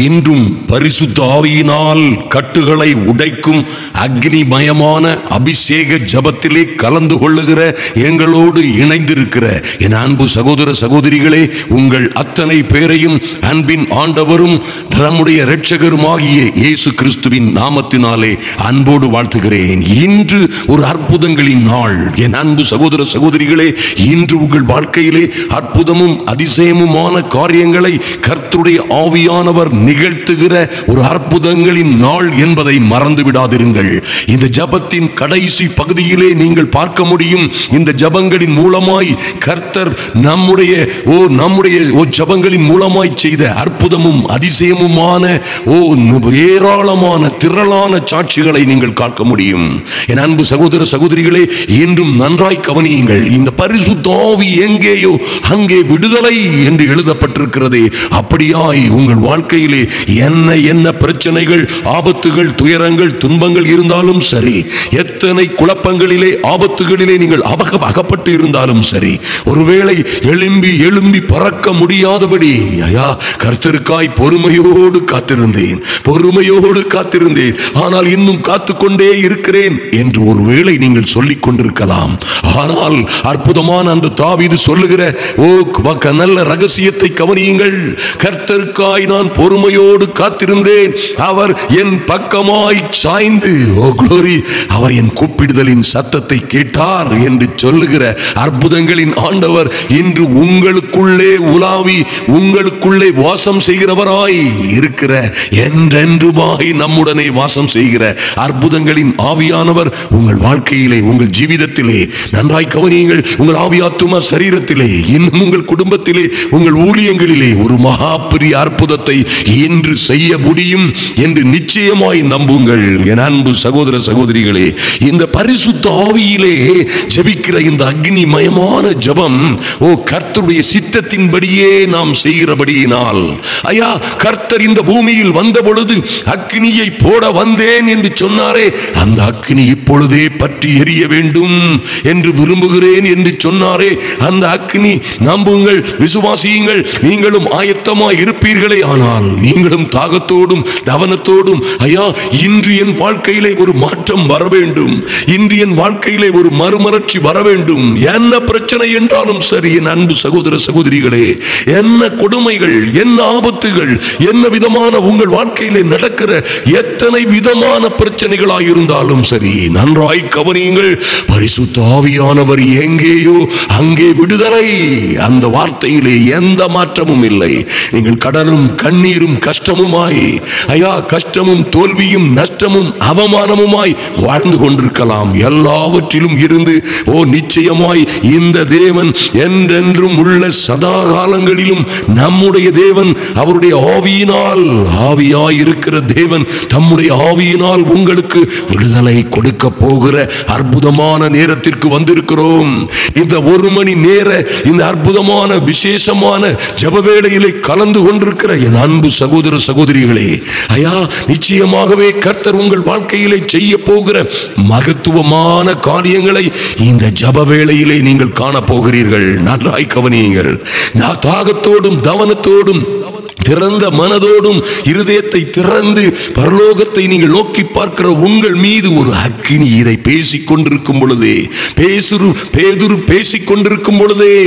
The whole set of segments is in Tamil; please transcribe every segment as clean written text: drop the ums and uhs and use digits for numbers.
இன்றும் பரிசுத்த ஆவியினால் கட்டுகளை உடைக்கும் அக்னிமயமான அபிஷேக ஜபத்திலே கலந்து கொள்ளுகிற எங்களோடு இணைந்திருக்கிற என் அன்பு சகோதர சகோதரிகளே, உங்கள் அத்தனை பேரையும் அன்பின் ஆண்டவரும் நம்முடைய இரட்சகருமாகிய இயேசு கிறிஸ்துவின் நாமத்தினாலே அன்போடு வாழ்த்துகிறேன். இன்று ஒரு அற்புதங்களின் நாள். என் அன்பு சகோதர சகோதரிகளே, இன்று உங்கள் வாழ்க்கையிலே அற்புதமும் அதிசயமுமான காரியங்களை கர்த்தருடைய ஆவியானவர் நிகழ்த்துகிற ஒரு அற்புதங்களின் நாள் என்பதை மறந்து விடாதிருங்கள். இந்த ஜபத்தின் கடைசி பகுதியிலே நீங்கள் பார்க்க முடியும். இந்த ஜபங்களின் மூலமாய் கர்த்தர் நம்முடைய ஜபங்களின் மூலமாய் செய்த அற்புதமும் அதிசயமுமான ஏராளமான திரளான சாட்சிகளை நீங்கள் பார்க்க முடியும். என் அன்பு சகோதர சகோதரிகளே, இன்றும் நன்றாய் கவனியுங்கள். இந்த பரிசுத்த ஆவி எங்கேயோ அங்கே விடுதலை என்று எழுதப்பட்டிருக்கிறதே, அப்படியாய் உங்கள் வாழ்க்கையிலே என்ன பிரச்சனைகள், ஆபத்துகள், துயரங்கள், துன்பங்கள் இருந்தாலும் சரி, எத்தனை குழப்பங்களிலே ஆபத்துகளிலே நீங்கள் அகப்பட்டு இருந்தாலும் சரி, ஒருவேளை எழும்பி பறக்க முடியாதபடி ஐயா கர்த்தருக்காய் பொறுமையோடு காத்திருந்தேன், ஆனால் இன்னும் காத்துக்கொண்டே இருக்கிறேன் என்று ஒருவேளை நீங்கள் சொல்லிக் கொண்டிருக்கலாம். ஆனால் அற்புதமான அந்த தாவீது சொல்லுகிற நல்ல ரகசியத்தை கவனியுங்கள். கர்த்தருக்காய் நான் பொறுமையோடு காத்திருந்தேன், அவர் என் பக்கமாய் சாய்ந்து அவர் என் கூப்பிடுதலின் சத்தத்தை கேட்டார் என்று சொல்லுகிற அற்புதங்களின் ஆண்டவர் இன்று உங்களுக்குள்ளே உலாவி உங்களுக்குள்ளே வாசம் செய்கிறவராய் இருக்கிற, என்றென்றுமாய் நம்முடனே வாசம் செய்கிற அற்புதங்களின் ஆவியானவர் உங்கள் வாழ்க்கையிலே, உங்கள் ஜீவிதத்திலே நன்றாய் கவனியுங்கள். உங்கள் ஆவியாத்துமா சரீரத்திலே, இன்னும் உங்கள் குடும்பத்திலே, உங்கள் ஊழியங்களிலே ஒரு மகா பெரிய அற்புதத்தை இன்று செய்ய முடியும் என்று நிச்சயமாய் நம்புங்கள். என் அன்பு சகோதர சகோதரிகளே, இந்த பரிசுத்த ஆவியிலே ஜெபிக்கிற இந்த அக்னிமயமான ஜெபம் கர்த்தருடைய சித்தத்தின்படியே நாம் செய்கிறபடியினால், ஐயா கர்த்தர் இந்த பூமியில் வந்த பொழுது அக்னியை போட வந்தேன் என்று சொன்னாரே, அந்த அக்னி இப்பொழுதே பற்றி எரிய வேண்டும் என்று விரும்புகிறேன் என்று சொன்னாரே, அந்த அக்னி நம்புங்கள், விசுவாசியுங்கள், நீங்களும் ஆயத்தமாய் இருப்பீர்களே. ஆனால் நீங்களும் தாகத்தோடும் தவனத்தோடும் ஐயா இன்று என் வாழ்க்கையிலே ஒரு மாற்றம் வர வேண்டும், இன்று என் வாழ்க்கையிலே ஒரு மறுமலர்ச்சி வர வேண்டும், என்ன பிரச்சனை என்றாலும் சரி, என் அன்பு சகோதர சகோதரிகளே, என்ன கொடுமைகள், என்ன ஆபத்துகள், என்ன விதமான உங்கள் வாழ்க்கையிலே நடக்கிற எத்தனை விதமான பிரச்சனைகளாய் இருந்தாலும் சரி, நன்றாய் கவனியுங்கள். பரிசுத்த ஆவியானவர் எங்கேயோ அங்கே விடுதலை. அந்த வார்த்தையிலே எந்த மாற்றமும் இல்லை. நீங்கள் கடலும் கண்ணீரும் கஷ்டமுமாய் ஐயா கஷ்டமும் தோல்வியும் நஷ்டமும் அவமானமுமாய் வாழ்ந்து கொண்டிருக்கலாம். எல்லாவற்றிலும் இருந்து நிச்சயமாய் இந்த தேவன் என்றென்றும் உள்ள சதா காலங்களிலும் நம்முடைய தேவன், அவருடைய ஆவியினால், ஆவியாய் இருக்கிற தேவன் தம்முடைய ஆவியினால் உங்களுக்கு விடுதலை கொடுக்க போகிற அற்புதமான நேரத்திற்கு வந்திருக்கிறோம். இந்த ஒரு மணி நேர இந்த அற்புதமான விசேஷமான ஜெப வேளையிலே கலந்து கொண்டிருக்கிற என் அன்பு சகோதர சகோதரிகளே, ஐயா நிச்சயமாகவே கர்த்தர் உங்கள் வாழ்க்கையிலே செய்ய போகிற மகத்துவமான காரியங்களை இந்த ஜெப வேளையிலே நீங்கள் காண போகிறீர்கள். நன்றாய் கவனியுங்கள். தாகத்தோடும் தவனத்தோடும் திறந்த மனதோடும் இருதயத்தை திறந்து பரலோகத்தை நீங்கள் நோக்கி பார்க்கிற உங்கள் மீது ஒரு அக்கினி இதை பேசிக் கொண்டிருக்கும் பொழுதே, பேதுரு பேசிக் கொண்டிருக்கும் பொழுதே,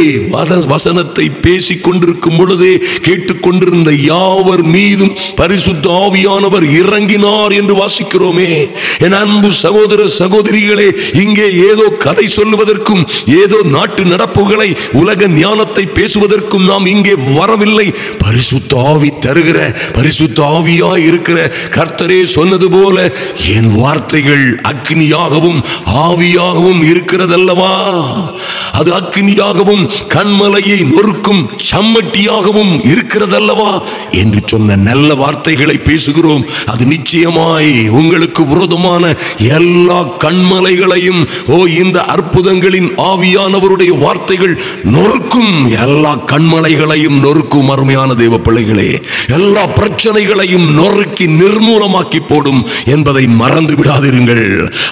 வசனத்தை பேசிக் கொண்டிருக்கும் பொழுதே கேட்டுக்கொண்டிருந்த யாவர் மீதும் பரிசுத்த ஆவியானவர் இறங்கினார் என்று வாசிக்கிறோமே. என் அன்பு சகோதர சகோதரிகளே, இங்கே ஏதோ கதை சொல்லுவதற்கும், ஏதோ நாட்டு நடப்புகளை, உலக ஞானத்தை பேசுவதற்கும் நாம் இங்கே வரவில்லை. பரிசுத்த ஆவி தருகிற, பரிசுத்த ஆவியாய் இருக்கிற கர்த்தரே சொன்னது போல, என் வார்த்தைகள் அக்னியாகவும் ஆவியாகவும் இருக்கிறதல்லவா, அது அக்னியாகவும் கண்மலையை நொறுக்கும் சம்மட்டியாகவும் இருக்கிறதல்லவா என்று சொன்ன நல்ல வார்த்தைகளை பேசுகிறோம். அது நிச்சயமாய் உங்களுக்கு விரோதமான எல்லா கண்மலைகளையும் இந்த அற்புதங்களின் ஆவியானவருடைய வார்த்தைகள் நொறுக்கும், எல்லா கண்மலைகளையும் நொறுக்கும். அருமையான தேவ பிள்ளைகள், பிள்ளைகளே, எல்லா பிரச்சனைகளையும் நொறுக்கி நிர்மூலமாக்கி போடும் என்பதை மறந்து விடாதிருங்கள்.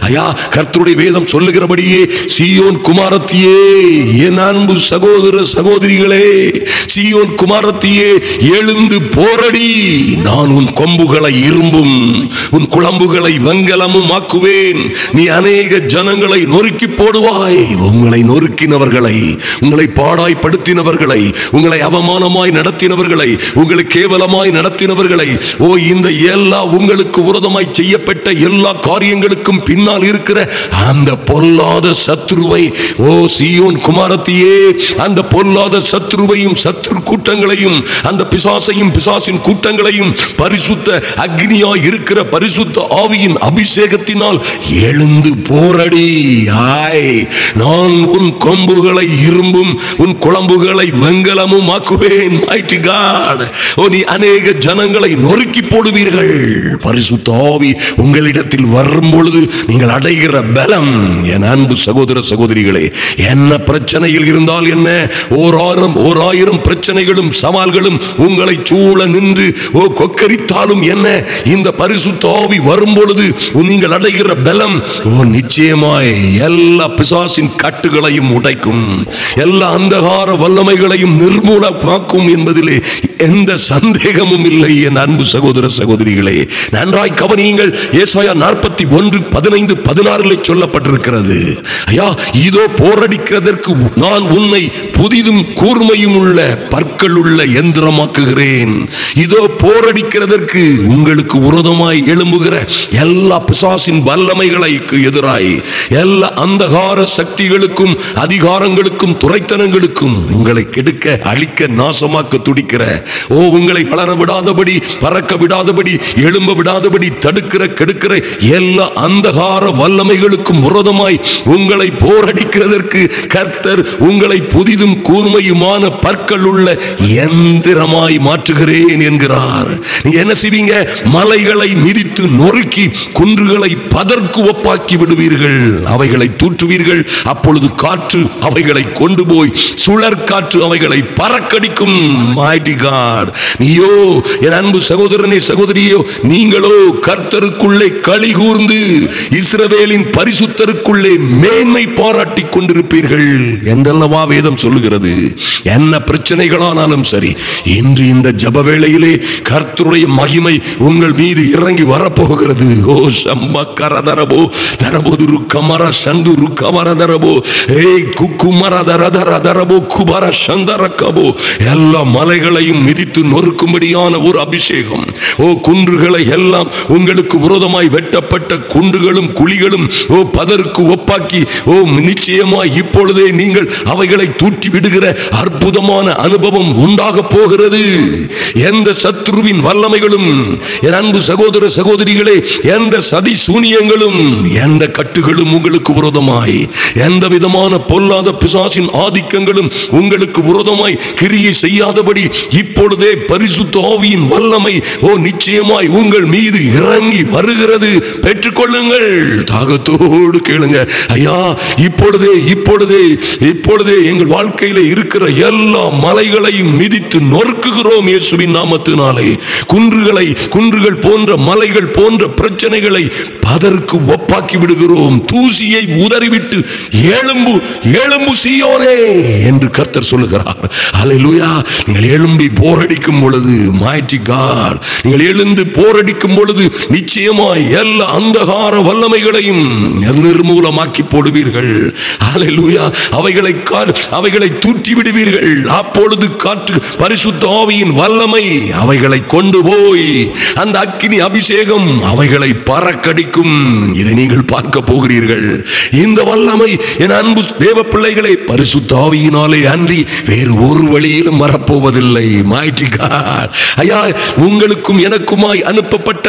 ஐயா, கர்த்தருடைய வேதம் சொல்லுகிறபடியே சீயோன் குமாரத்தியே, என் அன்பு சகோதர சகோதரிகளே, சீயோன் குமாரத்தியே, எழுந்து போரடி. நான் உன் கொம்புகளை இரும்பும் உன் குளம்புகளை வெண்கலமும் ஆக்குவேன். நீ அநேக ஜனங்களை நொறுக்கி போடுவாய். உங்களை நொறுக்கினவர்களை, உங்களை பாடாய்படுத்தினவர்களை, உங்களை அவமானமாய் நடத்தினவர்களை, உங்களை கேவலமாய் நடத்தினவர்களை, ஓ இந்த எல்லா உங்களுக்கு விரோதமாய் செய்யப்பட்ட எல்லா காரியங்களுக்கும் பின்னால் இருக்கிற அந்த பொல்லாத சத்துருவை, ஓ சீயோன் குமாரத்தியே, அந்த பொல்லாத சத்துருவையும் சத்துரு கூட்டங்களையும் அந்த பிசாசையும் பிசாசின் கூட்டங்களையும் பரிசுத்த அக்னியாய் இருக்கிற பரிசுத்த ஆவியின் அபிஷேகத்தினால் எழுந்து போரடி. நான் உன் கொம்புகளை இரும்பும் உன் குளம்புகளை வெண்கலமும் ஆக்குவேன். Mighty God, நீ அநேக ஜனங்களை நொறுக்கி போடுவீர்கள். பரிசுத்த ஆவி உங்களிடத்தில் வரும் பொழுது நீங்கள் அடைகிற பலம், என் அன்பு சகோதர சகோதரிகளே, என்ன பிரச்சனையில் இருந்தால் என்ன, ஓர் ஆயிரம் பிரச்சனைகளும் சவால்களும் உங்களை சூழ நின்று கொக்கரித்தாலும் என்ன, இந்த பரிசுத்த ஆவி வரும் பொழுது நீங்கள் அடைகிற பலம் நிச்சயமாய் எல்லா பிசாசின் கட்டுகளையும் உடைக்கும், எல்லா அந்தகார வல்லமைகளையும் நிர்மூலமாக்கும் என்பதிலே எந்த சந்தேகமும் இல்லை. என் அன்பு சகோதர சகோதரிகளே, நன்றாய் கவனியுங்கள். ஏசாயா 41:15-16 சொல்லப்பட்டிருக்கிறது. ஐயா, இதோ போரடிக்கிறதற்கு நான் உன்னை புதிதும் கூர்மையும் உள்ள பற்கள் உள்ள எந்திரமாக்குகிறேன். இதோ போரடிக்கிறதற்கு உங்களுக்கு விரோதமாய் எழும்புகிற எல்லா பிசாசின் வல்லமைகளுக்கு எதிராய், எல்லா அந்தகார சக்திகளுக்கும் அதிகாரங்களுக்கும் துரைத்தனங்களுக்கும் உங்களை கெடுக்க, அழிக்க, நாசமாக்க துடிக்கிற, உங்களை வளர விடாதபடி, பறக்க விடாதபடி, எழும்ப விடாதபடி தடுக்கிற, கெடுக்கிற எல்லா அந்தகார வல்லமைகளுக்கும் விரோதமாய் உங்களை போரடிக்கிறதற்கு கர்த்தர் உங்களை புதிதும் கூர்மையுமான பற்கள் உள்ள எந்திரமாய் மாற்றுகிறேன் என்கிறார். நீங்க என்ன செய்வீங்க? மலைகளை மிதித்து நொறுக்கி குன்றுகளை பதற்கு ஒப்பாக்கி விடுவீர்கள், அவைகளை தூற்றுவீர்கள். அப்பொழுது காற்று அவைகளை கொண்டு போய் சுழற் காற்று அவைகளை பறக்கடிக்கும். Mighty God, நீயோ என் அன்பு சகோதரனே சகோதரியோ, நீங்களோ கர்த்தருக்குள்ளே களி கூர்ந்து இஸ்ரவேலின் பரிசுத்தருக்குள்ளே மேன்மை பாராட்டி கொண்டிருப்பீர்கள் என்றல்லவா வேதம் சொல்லுகிறது. என்ன பிரச்சனைகளானாலும் சரி, இன்று இந்த ஜப வேளையிலே கர்த்தருடைய மகிமை உங்கள் மீது இறங்கி வரப்போகிறது. ஓ சம்பக்கரதரபோ தரபோதுரு கமர சந்துரு கமரதரபோ ஏய் குக்குமரதரதரதரபோ குபர சந்தரக்கபோ, எல்லா மலைகளையும் மிதித்து நொறுக்கும்படியான ஒரு அபிஷேகம். ஓ குன்றுகளை எல்லாம் உங்களுக்கு விரோதமாய் வெட்டப்பட்ட குன்றுகளும் குழிகளும் பதருக்கு ஒப்பாக்கி, நிச்சயமாய் இப்பொழுதே நீங்கள் அவைகளை தூற்றி விடுகிற அற்புதமான அனுபவம் உண்டாக போகிறது. எந்த சத்துருவின் வல்லமைகளும், என் அன்பு சகோதர சகோதரிகளே, எந்த சதி சூனியங்களும், எந்த கட்டுகளும் உங்களுக்கு விரோதமாய், எந்த விதமான பொல்லாத பிசாசின் ஆதிக்கங்களும் உங்களுக்கு விரோதமாய் கிரியை செய்யாதபடி இப்பொழுதே பரிசுத்த ஆவியின் வல்லமை நிச்சயமாய் உங்கள் மீது இறங்கி வருகிறது. பெற்றுக்கொள்ளுங்கள், தாகத்தோடு கேளுங்க. ஐயா, இப்பொழுதே இப்பொழுதே இப்பொழுதே எங்கள் வாழ்க்கையில இருக்கிற எல்லா மலைகளையும் மிதித்து நொறுக்குகிறோம் இயேசுவின் நாமத்தினாலே. குன்றுகள் போன்ற மலைகள் போன்ற பிரச்சனைகளை பதற்கு ஒப்பாக்கி விடுகிறோம். தூசியை உதறிவிட்டு எழும்பு எழும்பு சீயோனே என்று கர்த்தர் சொல்லுகிறார். ஹல்லேலூயா. நீங்கள் எழும்பி போரடிக்கும் பொழுது, Mighty God, நீங்கள் எழுந்து போரடிக்கும் பொழுது நிச்சயமாய் எல்லா அந்தகார வல்லமைகளையும் நிர்மூலமாக்கி போடுவீர்கள். ஹல்லேலூயா. அவைகளை தூற்றி விடுவீர்கள். அப்பொழுது காற்று பரிசுத்த ஆவியின் வல்லமை அவைகளை கொண்டு போய் அந்த அக்கினி அபிஷேகம் அவைகளை பறக்கடிக்கும். இதை நீங்கள் பார்க்க போகிறீர்கள். இந்த வல்லமை என் அன்பு தேவ பிள்ளைகளை பரிசுத்த ஆவியினாலே அன்றி வேறு ஒரு வழியிலும் வரப்போவதில்லை. Mighty God, ஐயா, உங்களுக்கும் எனக்குமாய் அனுப்பப்பட்ட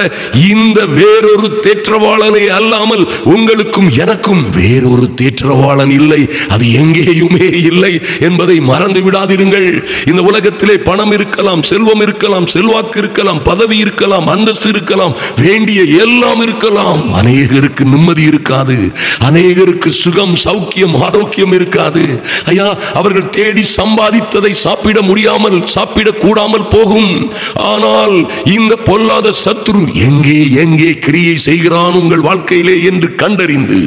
இந்த வேறொரு தேற்றவாளனே அல்லாமல் உங்களுக்கும் எனக்கும் வேறொரு தேற்றவாளன் இல்லை. அது எங்கேயுமே இல்லை என்பதை மறந்து விடாதிருங்கள். இந்த உலகத்திலே பணம் இருக்கலாம், செல்வம் இருக்கலாம், செல்வாக்கு இருக்கலாம், பதவி இருக்கலாம், அந்தஸ்து இருக்கலாம், வேண்டிய எல்லாம் இருக்கலாம். அநேகருக்கு நிம்மதி இருக்காது, அநேகருக்கு சுகம், சௌக்கியம், ஆரோக்கியம் இருக்காது. ஐயா, அவர்கள் தேடி சம்பாதித்ததை சாப்பிட முடியாமல், சாப்பிடக்கூடாமல் இல்லாமல் போகும். ஆனால் இந்த பொல்லாத சத்துரு எங்கே எங்கே கிரியை செய்கிறான் உங்கள் வாழ்க்கையிலே என்று கண்டறிந்து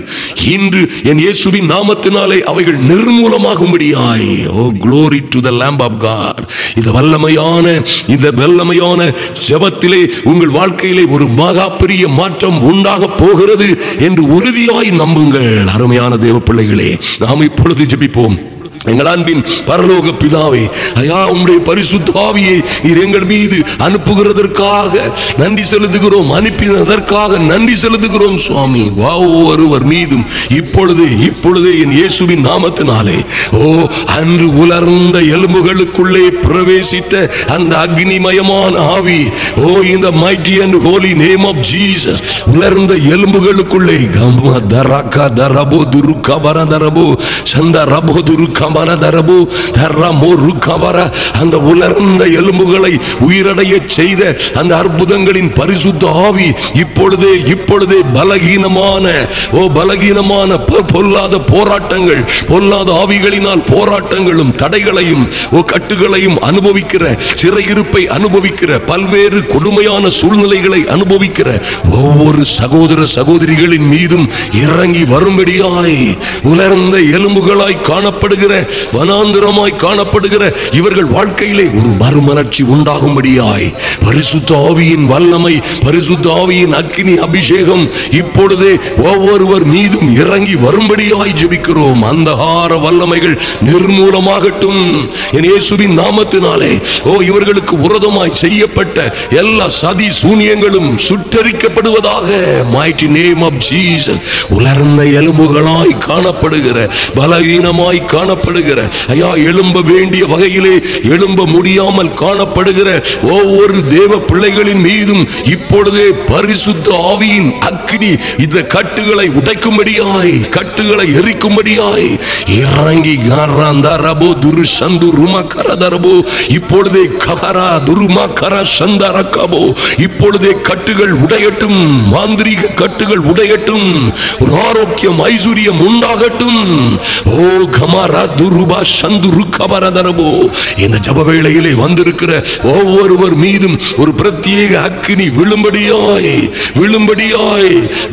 இன்று என் இயேசுவின் நாமத்தினாலே அவைகள் நிர்மூலமாகும்படியாய். ஓ glory to the Lamb of God. இந்த வல்லமையான ஜெபத்திலே உங்கள் வாழ்க்கையிலே ஒரு மகா பெரிய மாற்றம் உண்டாக போகிறது என்று உறுதியாய் நம்புங்கள். அருமையான தேவ பிள்ளைகளே, நாம் இப்பொழுது ஜெபிப்போம். எங்கள் அன்பின் பரலோக பிதாவே, ஐயா, உம்முடைய பரிசுத்த ஆவியை நீர் எங்கள் மீது அனுப்புகிறதற்காக நன்றி செலுத்துகிறோம். அனுப்பினதற்காக நன்றி செலுத்துகிறோம் சுவாமி. ஒவ்வொருவர் மீதும் இப்பொழுதே என் இயேசுவின் நாமத்தினாலே அன்று உலர்ந்த எலும்புகளுக்குள்ளே பிரவேசித்த அந்த அக்னிமயமான ஆவி, in the mighty and holy name of Jesus, உலர்ந்த எலும்புகளுக்குள்ளே அந்த உலர்ந்த எலும்புகளை உயிரடைய செய்த அந்த அற்புதங்களின் பரிசுத்த ஆவி இப்பொழுதே பலகீனமான பொல்லாத போராட்டங்கள், பொல்லாத ஆவிகளினால் போராட்டங்களும் தடைகளையும் கட்டுகளையும் அனுபவிக்கிற, சிறையிருப்பை அனுபவிக்கிற, பல்வேறு கொடுமையான சூழ்நிலைகளை அனுபவிக்கிற ஒவ்வொரு சகோதர சகோதரிகளின் மீதும் இறங்கி வரும்படியாய் உலர்ந்த எலும்புகளாய் காணப்படுகிற, வனாந்திரமாய் காணப்படுகிற இவர்கள் வாழ்க்கையிலே ஒரு மறுமலர்ச்சி உண்டாகும்படியாய் பரிசுத்த ஆவியின் வல்லமை, பரிசுத்த ஆவியின் அக்கினி அபிஷேகம் இப்பொழுதே ஒவ்வொருவர் மீதும் இறங்கி வரும்படியாய் ஜெபிக்கிறோம். அந்தகார வல்லமைகள் நிர்மூலமாகட்டும் என் இயேசுவின் நாமத்தினாலே. இவர்களுக்கு விரோதமாய் செய்யப்பட்ட எல்லா சதி சூனியங்களும் சுட்டரிக்கப்படுவதாக. mighty name of Jesus. உலர்ந்த எலும்புகளாய் காணப்படுகிற, பலவீனமாய் காணப்படுகிற, ஐயா, எழும்ப வேண்டிய வகையிலே எழும்ப முடியாமல் காணப்படுகிற ஒவ்வொரு தேவ பிள்ளைகளின் மீதும் இப்பொழுதே பரிசுத்த ஆவியின் அக்கினி இந்த கட்டுகளை உடைக்கும்படியாய், கட்டுகளை எரிக்கும்படியாய் இறங்கி இப்பொழுதே இப்பொழுதே கட்டுகள் உடையட்டும், மாந்திரீக கட்டுகள் உடையட்டும், ஒரு ஆரோக்கியம் ஐஸ்வர்யம் உண்டாகட்டும். இந்த ஜப வேளையிலே வந்திருக்கிற ஒவ்வொருவர் மீதும் ஒரு பிரத்யேக அக்கினி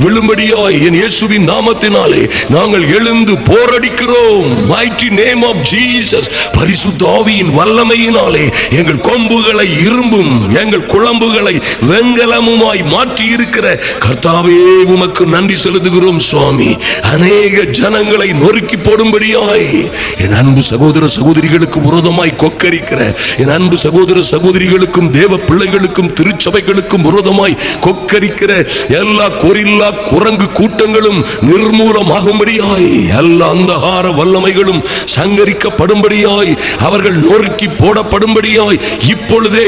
விழும்படியாய் என் இயேசுவின் நாமத்தினாலே நாங்கள் எழுந்து போரடிக்கிறோம். mighty name of Jesus. பரிசுத்த ஆவியின் வல்லமையினாலே எங்கள் கொம்புகளை இரும்பும், எங்கள் குளம்புகளை வெண்கலமுமாய் மாற்றி இருக்கிற கர்த்தாவே, உமக்கு நன்றி செலுத்துகிறோம் சுவாமி. அநேக ஜனங்களை நொறுக்கி போடும்படியாய் என் அன்பு சகோதர சகோதரிகளுக்கு விரோதமாய் கொக்கரிக்கிற, என் அன்பு சகோதர சகோதரிகளுக்கும் தேவ பிள்ளைகளுக்கும் திருச்சபைகளுக்கும் விரோதமாய் கொக்கரிக்கிற எல்லா கொரில்லா குரங்கு கூட்டங்களும் நிர்மூலமாகும்படியாய், எல்லா அந்தகார வல்லமைகளும் சங்கரிக்கப்படும்படியாய், அவர்கள் நொறுக்கி போடப்படும்படியாய் இப்பொழுதே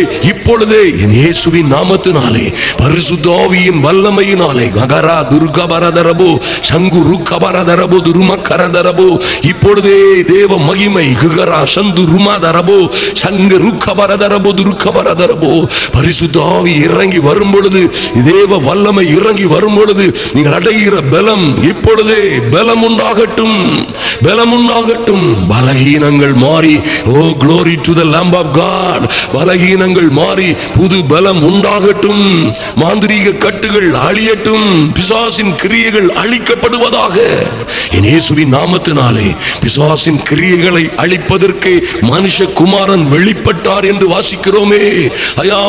என் இயேசுவின் நாமத்தினாலே பரிசுத்த ஆவியின் வல்லமையினாலே ககரா துர்கபரதரபோ சங்கு ருக்கபரதரபோ துருமக்கரதரபோ இப்பொழுதே தேவ மகிமை குகரா சந்து ருமாதரபோ சங்கு ருக்கபரதரபோ துருக்கபரதரபோ பரிசுத்த ஆவி இறங்கி வரும் பொழுது, தேவ வல்லமை இறங்கி வரும் பொழுது நீங்கள் அடைகிற பலம் இப்பொழுதே பலம் உண்டாகட்டும். பலகீனங்கள் மாறி, glory to the Lamb of God. பலகீனங்கள் மாறி புது பலம் உண்டாகட்டும். மாந்திரீக கட்டுகள் அழியட்டும். பிசாசின் கிரியைகள் அழிக்கப்படுவதாக. என் இயேசுவின் நாமத்தினாலே பிசாசின் கிரியைகளை அழிப்பதற்கு மனுஷகுமாரன் வெளிப்பட்டார் என்று வாசிக்கிறோமே. ஐயா,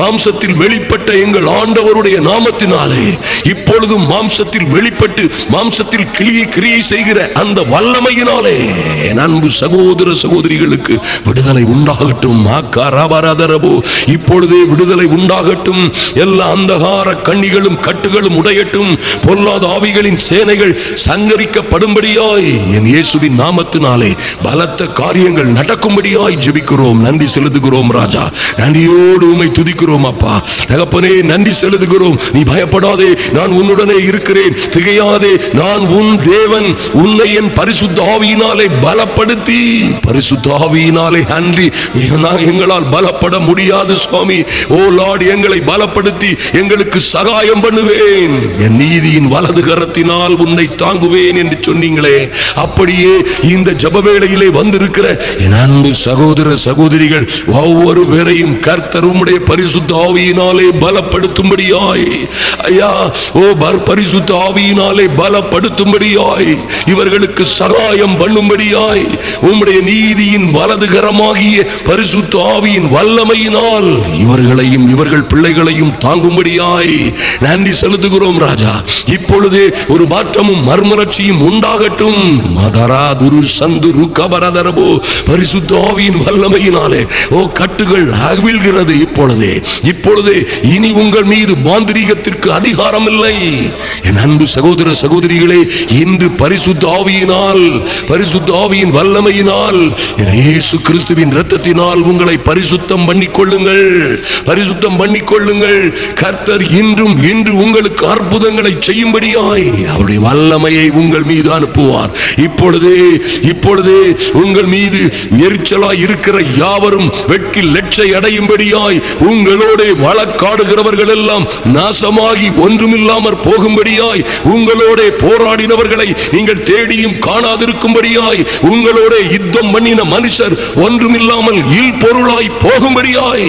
மாம்சத்தில் வெளிப்பட்ட எங்கள் ஆண்டவருடைய நாமத்தினாலே இப்பொழுதும் மாம்சத்தில் வெளிப்பட்டு மாம்சத்தில் கிரியை செய்கிற அந்த வல்லமையினாலே என் அன்பு சகோதர சகோதரிகளுக்கு விடுதலை உண்டாகட்டும். இப்பொழுதே விடுதலை உண்டாகட்டும். எல்லா அந்தகார கண்ணிகளும் கட்டுகளும் உடையட்டும். பொல்லாத ஆவிகளின் சேனைகள் சங்கரிக்கப்படும்படியாய் என் இயேசுவின் நாமத்தினாலே பலத்த காரியங்கள் நடக்கும்படியாய் ஜெபிக்கிறோம். நன்றி செலுத்துகிறோம் ராஜா. நன்றியோடு உம்மை துதிக்கிறோம் அப்பா. தகப்பனே, நன்றி செலுத்துகிறோம். நீ பயப்படாதே, நான் உன்னுடனே இருக்கிறேன். திகையாதே, நான் உன் தேவன். உன்னை என் பரிசுத்த ஆவியினாலே பலப்படுத்தி, பரிசுத்த ஆவியினாலே அன்றி எங்களால் பலப்பட முடியாது சுவாமி. ஓ லார்ட், எங்களை பலப்படுத்தி எங்களுக்கு சகாயம் பண்ணுவேன். என் நீதியின் வலது கரத்தினால் உன்னை தாங்குவேன் என்று சொன்னீங்களே, அப்படியே இந்த ஜெப வேளையிலே வந்திருக்கிற என் அன்பு சகோதர சகோதரிகள் ஒவ்வொரு பேரையும் கர்த்தர் உம்முடைய பரிசுத்த ஆவியினாலே பலப்படுத்தும்படியாய் ஐயா பரிசுத்த ஆவியினாலே பலப்படுத்தும்படியாய் இவர்களுக்கு சகாயம் பண்ணும்படியாய் உம்முடைய நீதியின் வலதுகரமாகிய பரிசுத்த ஆவியின் வல்லமையினால் இவர்களையும் இவர்கள் பிள்ளைகளையும் தாங்கும்படியாய் நன்றி செலுத்துகிறோம் ராஜா. இப்பொழுதே ஒரு மாற்றமும் மர்மலட்சியும் உண்டாகட்டும். மதராதுரு சந்துரு கபரதரபோ பரிசுத்த ஆவியின் வல்லமையினாலே கட்டுகள் அவிழ்கிறது. இப்பொழுதே இனி உங்கள் மீது மாந்திரீகத்திற்கு அதிகாரம் இல்லை. என் அன்பு சகோதர சகோதரிகளே, இன்று பரிசுத்த ஆவியின் வல்லமையினால் இயேசு கிறிஸ்துவின் இரத்தத்தினால் உங்களை பரிசுத்தம் பண்ணிக்கொள்ளுங்கள். கர்த்தர் இன்று உங்களுக்கு அற்புதங்களை செய்யும்படியாய் அவருடைய வல்லமையை உங்கள் மீது அனுப்புவார். இப்பொழுதே உங்கள் மீது எரிச்சலாய் இருக்கிற யாவரும் வெட்கி லட்சை அடையும்படியாய் உங்களோட வழக்காடுகிறவர்கள் எல்லாம் நாசமாகி ஒன்றுமில்லாமற் போகும்படியாய் உங்களோட போராடினவர்களை நீங்கள் தேடியும் காணாதிருக்கும்படியாய் உங்களோட யுத்தம் பண்ணின மனுஷர் ஒன்றுமில்லாமல் இல் பொருளாய் போகும்படியாய்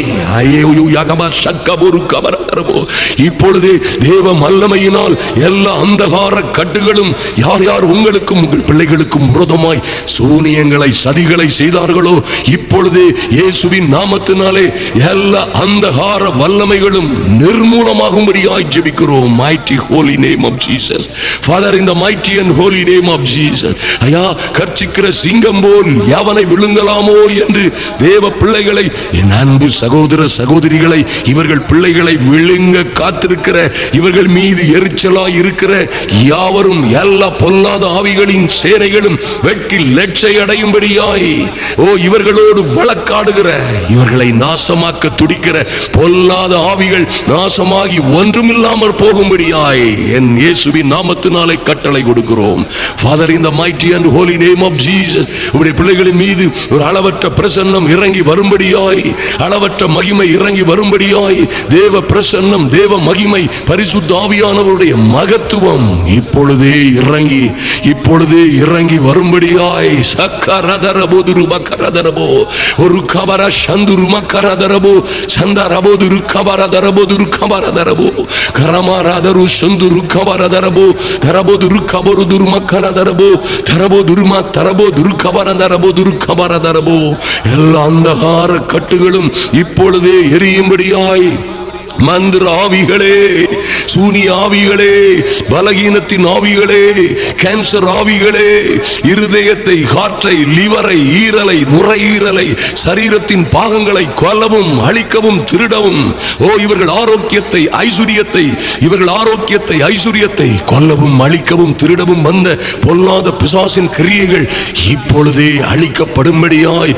இப்பொழுதே தேவ வல்லமையினால் எல்லா அந்தகார கட்டுகளும் யார் யார் உங்களுக்கும் உங்கள் பிள்ளைகளுக்கும் விரோதமாய் சூனியங்களை சதிகளை செய்தார்களோ இப்பொழுதே இயேசுவின் நாமத்தினாலே எல்லா அந்தகார வல்லமைகளும் நிர்மூலமாகும்படியாய் ஜெபிக்கிறோம். mighty holy name of Jesus. Father, in the mighty and holy name of Jesus. ஐயா, கர்ச்சிக்கிற சிங்கம் போல் யாவனை விழுங்கலாமோ என்று தேவ பிள்ளைகளை, என் அன்பு சகோதர சகோதரிகளை, இவர்கள் பிள்ளைகளை விழுங்க காத்திருக்கிற, இவர்கள் மீது எரிச்சலாய் இருக்கிற யாவரும் எல்லா பொல்லாத ஆவிகளின் சேனைகளும் வெட்கி லட்சை அடையும்படியாய் இவர்களோடு வழக்காடுகிற, இவர்களை நாசமாக்க துடிக்கிற பொல்லாத ஆவிகள் நாசமாகி ஒன்றுமில்லாமல் போகும்படியாய் என் இயேசுவின் நாமத்தினாலே கட்டளை கொடுக்கிறோம். Father, in the mighty and holy name of Jesus, உம்முடைய பிள்ளைகளின் மீது ஒரு அளவற்ற பிரசன்னம் இறங்கி வரும்படியாய், அளவற்ற மகிமை இறங்கி வரும்படியாய், தேவ பிரசன்னம், தேவ மகிமை, பரிசுத்த ஆவியானவருடைய மகத்துவம் இப்பொழுதே இறங்கி வரும்படியாய் சக்கரதரபோ துருபக்கரதரபோ ஒரு கபர சந்துருமக்கரதரபோ சந்தரபோதுரு கபரதரபோதுரு கபரதரபோ கரமாரதரு சந்துரு கபரதரபோ தரபோதுரு கபருதுரு மக்கரதரபோ தரபோதுருமா தரபோதுரு கபரதரபோதுரு கபரதரபோ எல்லா அந்தகார கட்டுகளும் இப்பொழுதே எரியும்படியாய் மந்திர ஆவிகளே, சூனிய ஆவிகளே, பலகீனத்தின் ஆவிகளே, கேன்சர் ஆவிகளே, இருதயத்தை, காற்றை, லிவரை, ஈரலை, நுரையீரலை, சரீரத்தின் பாகங்களை கொல்லவும் அழிக்கவும் திருடவும் இவர்கள் ஆரோக்கியத்தை ஐஸ்வரியத்தை கொல்லவும் அழிக்கவும் திருடவும் வந்த பொல்லாத பிசாசின் கிரியைகள் இப்பொழுதே அழிக்கப்படும்படியாய்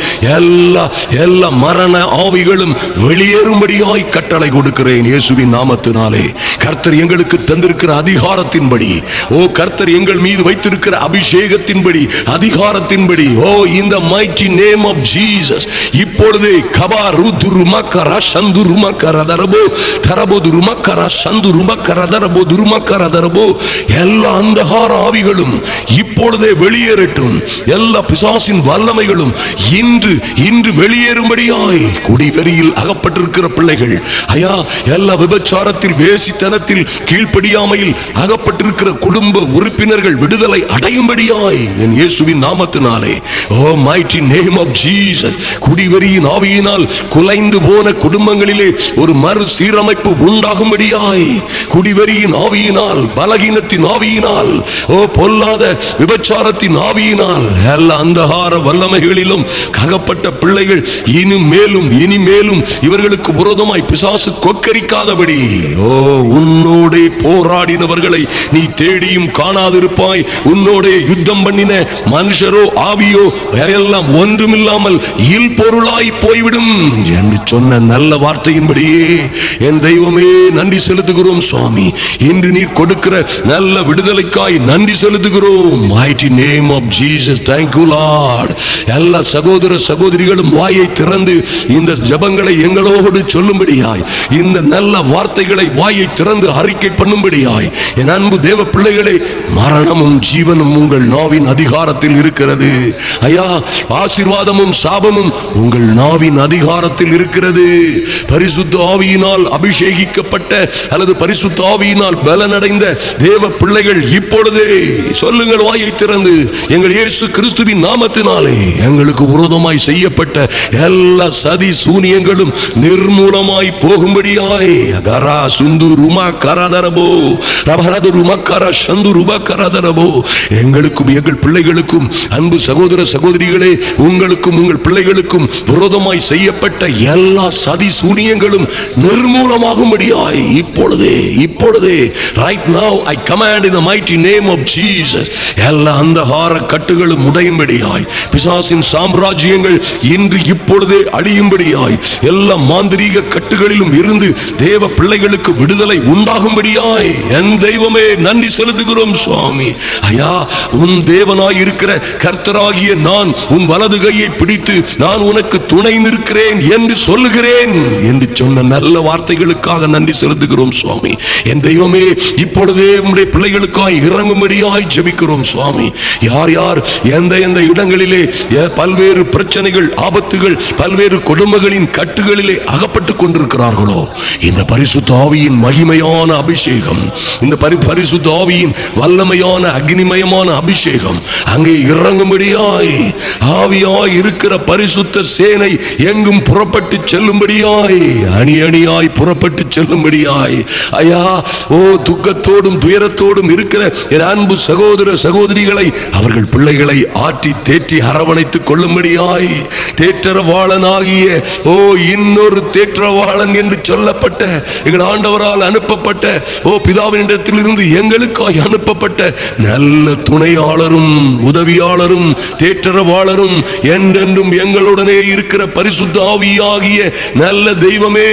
எல்லா மரண ஆவிகளும் வெளியேறும்படியாய் கட்டளை கொடுக்கிறேன். இயேசுவின் நாமத்தினாலே கர்த்தர் எங்களுக்கு தந்திருக்கிற அதிகாரத்தின்படி, கர்த்தர் எங்கள் மீது வைத்திருக்கிற அபிஷேகத்தின்படி, அதிகாரத்தின்படி, in the mighty name of Jesus, இப்பொழுதே கபாருதுருமக்கர சந்துருமக்கரதரபோ தரபோதுருமக்கர சந்துருமக்கரதரபோதுருமக்கரதரபோ எல்லா அந்தகார ஆவிகளும் இப்பொழுதே வெளியேறட்டும். எல்லா பிசாசின் வல்லமைகளும் இன்று வெளியேறும்படியாய் குடிவெறியில் அகப்பட்டிருக்கிற பிள்ளைகள், ஐயா, எல்லா விபச்சாரத்தில், வேசித்தனத்தில், கீழ்ப்படியாமையில் அகப்பட்டிருக்கிற குடும்ப உறுப்பினர்கள் விடுதலை அடையும்படியாய் என் இயேசுவின் நாமத்தினாலே mighty name of Jesus, குடிவெறியின் ஆவியினால் குலைந்து போன குடும்பங்களிலே ஒரு மறு சீரமைப்பு உண்டாகும்படியாய், குடிவெறியின் ஆவியினால், பலகீனத்தின் ஆவியினால், பொல்லாத விபச்சாரத்தின் ஆவியினால் எல்லா அந்தகார வல்லமைகளிலும் அகப்பட்ட பிள்ளைகள் இனிமேலும் இவர்களுக்கு விரோதமாய் பிசாசு கொக்கரிக்காதபடி உன்னோடே போராடினவர்களை நீ தேடியும் காணாதிருப்பாய். உன்னோடே யுத்தம் பண்ணின மனுஷரோ ஆவியோ எல்லாம் ஒன்றுமில்லாமல் இல் பொருளாய் போய்விடும் என்று சொன்ன நல்ல வார்த்தையின்படியே என் தெய்வமே நன்றி செலுத்துகிறோம் சுவாமி. இன்று நீ கொடுக்கிற நல்ல விடுதலைக்காய் நன்றி செலுத்துகிறோம். mighty name of Jesus, thank you Lord. எல்லா சகோதர சகோதரிகளும் வாயை திறந்து இந்த ஜெபங்களை எங்களோடு சொல்லும்படியாய், இந்த நல்ல வார்த்தைகளை வாயை திறந்து அறிக்கை பண்ணும்படியாய் என் அன்பு தேவ பிள்ளைகளே, மரணமும் ஜீவனும் உங்கள் நாவின் அதிகாரத்தில் இருக்கிறது. ஐயா, ஆசீர்வாதமும் சாபமும் உங்கள் நாவின் அதிகாரத்தில் இருக்கிறது. பரிசுத்த ஆவியினால் அபிஷேகிக்கப்பட்ட அல்லது பரிசுத்த ஆவியினால் பலனடைந்த தேவ பிள்ளைகள் இப்பொழுதே சொல்லுங்கள் வாயை திறந்து, எங்கள் இயேசு கிறிஸ்துவின் நாமத்தினாலே எங்களுக்கு விரோதமாய் செய்யப்பட்ட எல்லா சதி சூனியங்களும் நிர்மூலமாய் போகும்படியாய் கரா சுந்து ருமா கரதரபோ ரபரது ருமா கர சந்து ருபா கரதரபோ எங்களுக்கும் எங்கள் பிள்ளைகளுக்கும் அன்பு சகோதர சகோதரிகளே, உங்களுக்கும் உங்கள் பிள்ளைகளுக்கும் விரோதமாய் செய்யப்பட்ட எல்லா சதி சூனியங்களும் நிர்மூலமாகும்படியாய் இப்பொழுதே right now I command in the mighty name of Jesus, எல்லா அந்தகார கட்டுகளும் உடையும்படியாய், பிசாசின் சாம்ராஜ்யங்கள் இன்று இப்பொழுதே அழியும்படியாய், எல்லா மாந்திரீக கட்டுகளிலும் இருந்து தேவ பிள்ளைகளுக்கு விடுதலை உண்டாகும்படியாய் என் தெய்வமே நன்றி செலுத்துகிறோம் சுவாமி. ஐயா, உன் தேவனாய் இருக்கிற கர்த்தராகிய நான் உன் வலது கையை பிடித்து நான் உனக்கு துணை நிற்கிறேன் என்று சொல்லுகிறேன் என்று சொன்ன நல்ல வார்த்தைகளுக்காக நன்றி செலுத்துகிறோம் சுவாமி. என் தெய்வமே, இப்பொழுதே உம்முடைய பிள்ளைகளுக்காய் இறங்கும்படியாய் ஜெபிக்கிறோம் சுவாமி. யார் யார் எந்த எந்த இடங்களிலே பல்வேறு பிரச்சனைகள், ஆபத்துகள், பல்வேறு குடும்பங்களின் கட்டுகளிலே அகப்பட்டுக் கொண்டிருக்கிறார்களோ, இந்த பரிசுத்த ஆவியின் மகிமையான அபிஷேகம், இந்த பரிசுத்த ஆவியின் வல்லமையான அக்னிமயமான அபிஷேகம் அங்கே இறங்கும்படியாய், ஆவியாய் இருக்கிற பரிசுத்த சேனை எங்கும் புறப்பட்டு செல்லும்படியாய், அணி அணியாய் புறப்பட்டு செல்லும்படியாய். ஐயா, ஓ துக்கத்தோடும் துயரத்தோடும் இருக்கிற என் அன்பு சகோதர சகோதரிகளை, அவர்கள் பிள்ளைகளை ஆற்றி தேற்றி அரவணைத்துக் கொள்ளும்படியாய், தேற்றரவாளனாகிய ஓ இன்னொரு தேற்றவாளன் என்று சொல்லப்பட்ட எங்கள் ஆண்டவரால் அனுப்பப்பட்ட ஓ பிதாவினிடத்திலிருந்து எங்களுக்காய் அனுப்பப்பட்ட நல்ல துணையாளரும் உதவியாளரும் தேற்றரவாளரும் என்றென்றும் எங்களுடனே இருக்கிற பரிசுத்த ஆவியாகிய நல்ல தெய்வமே,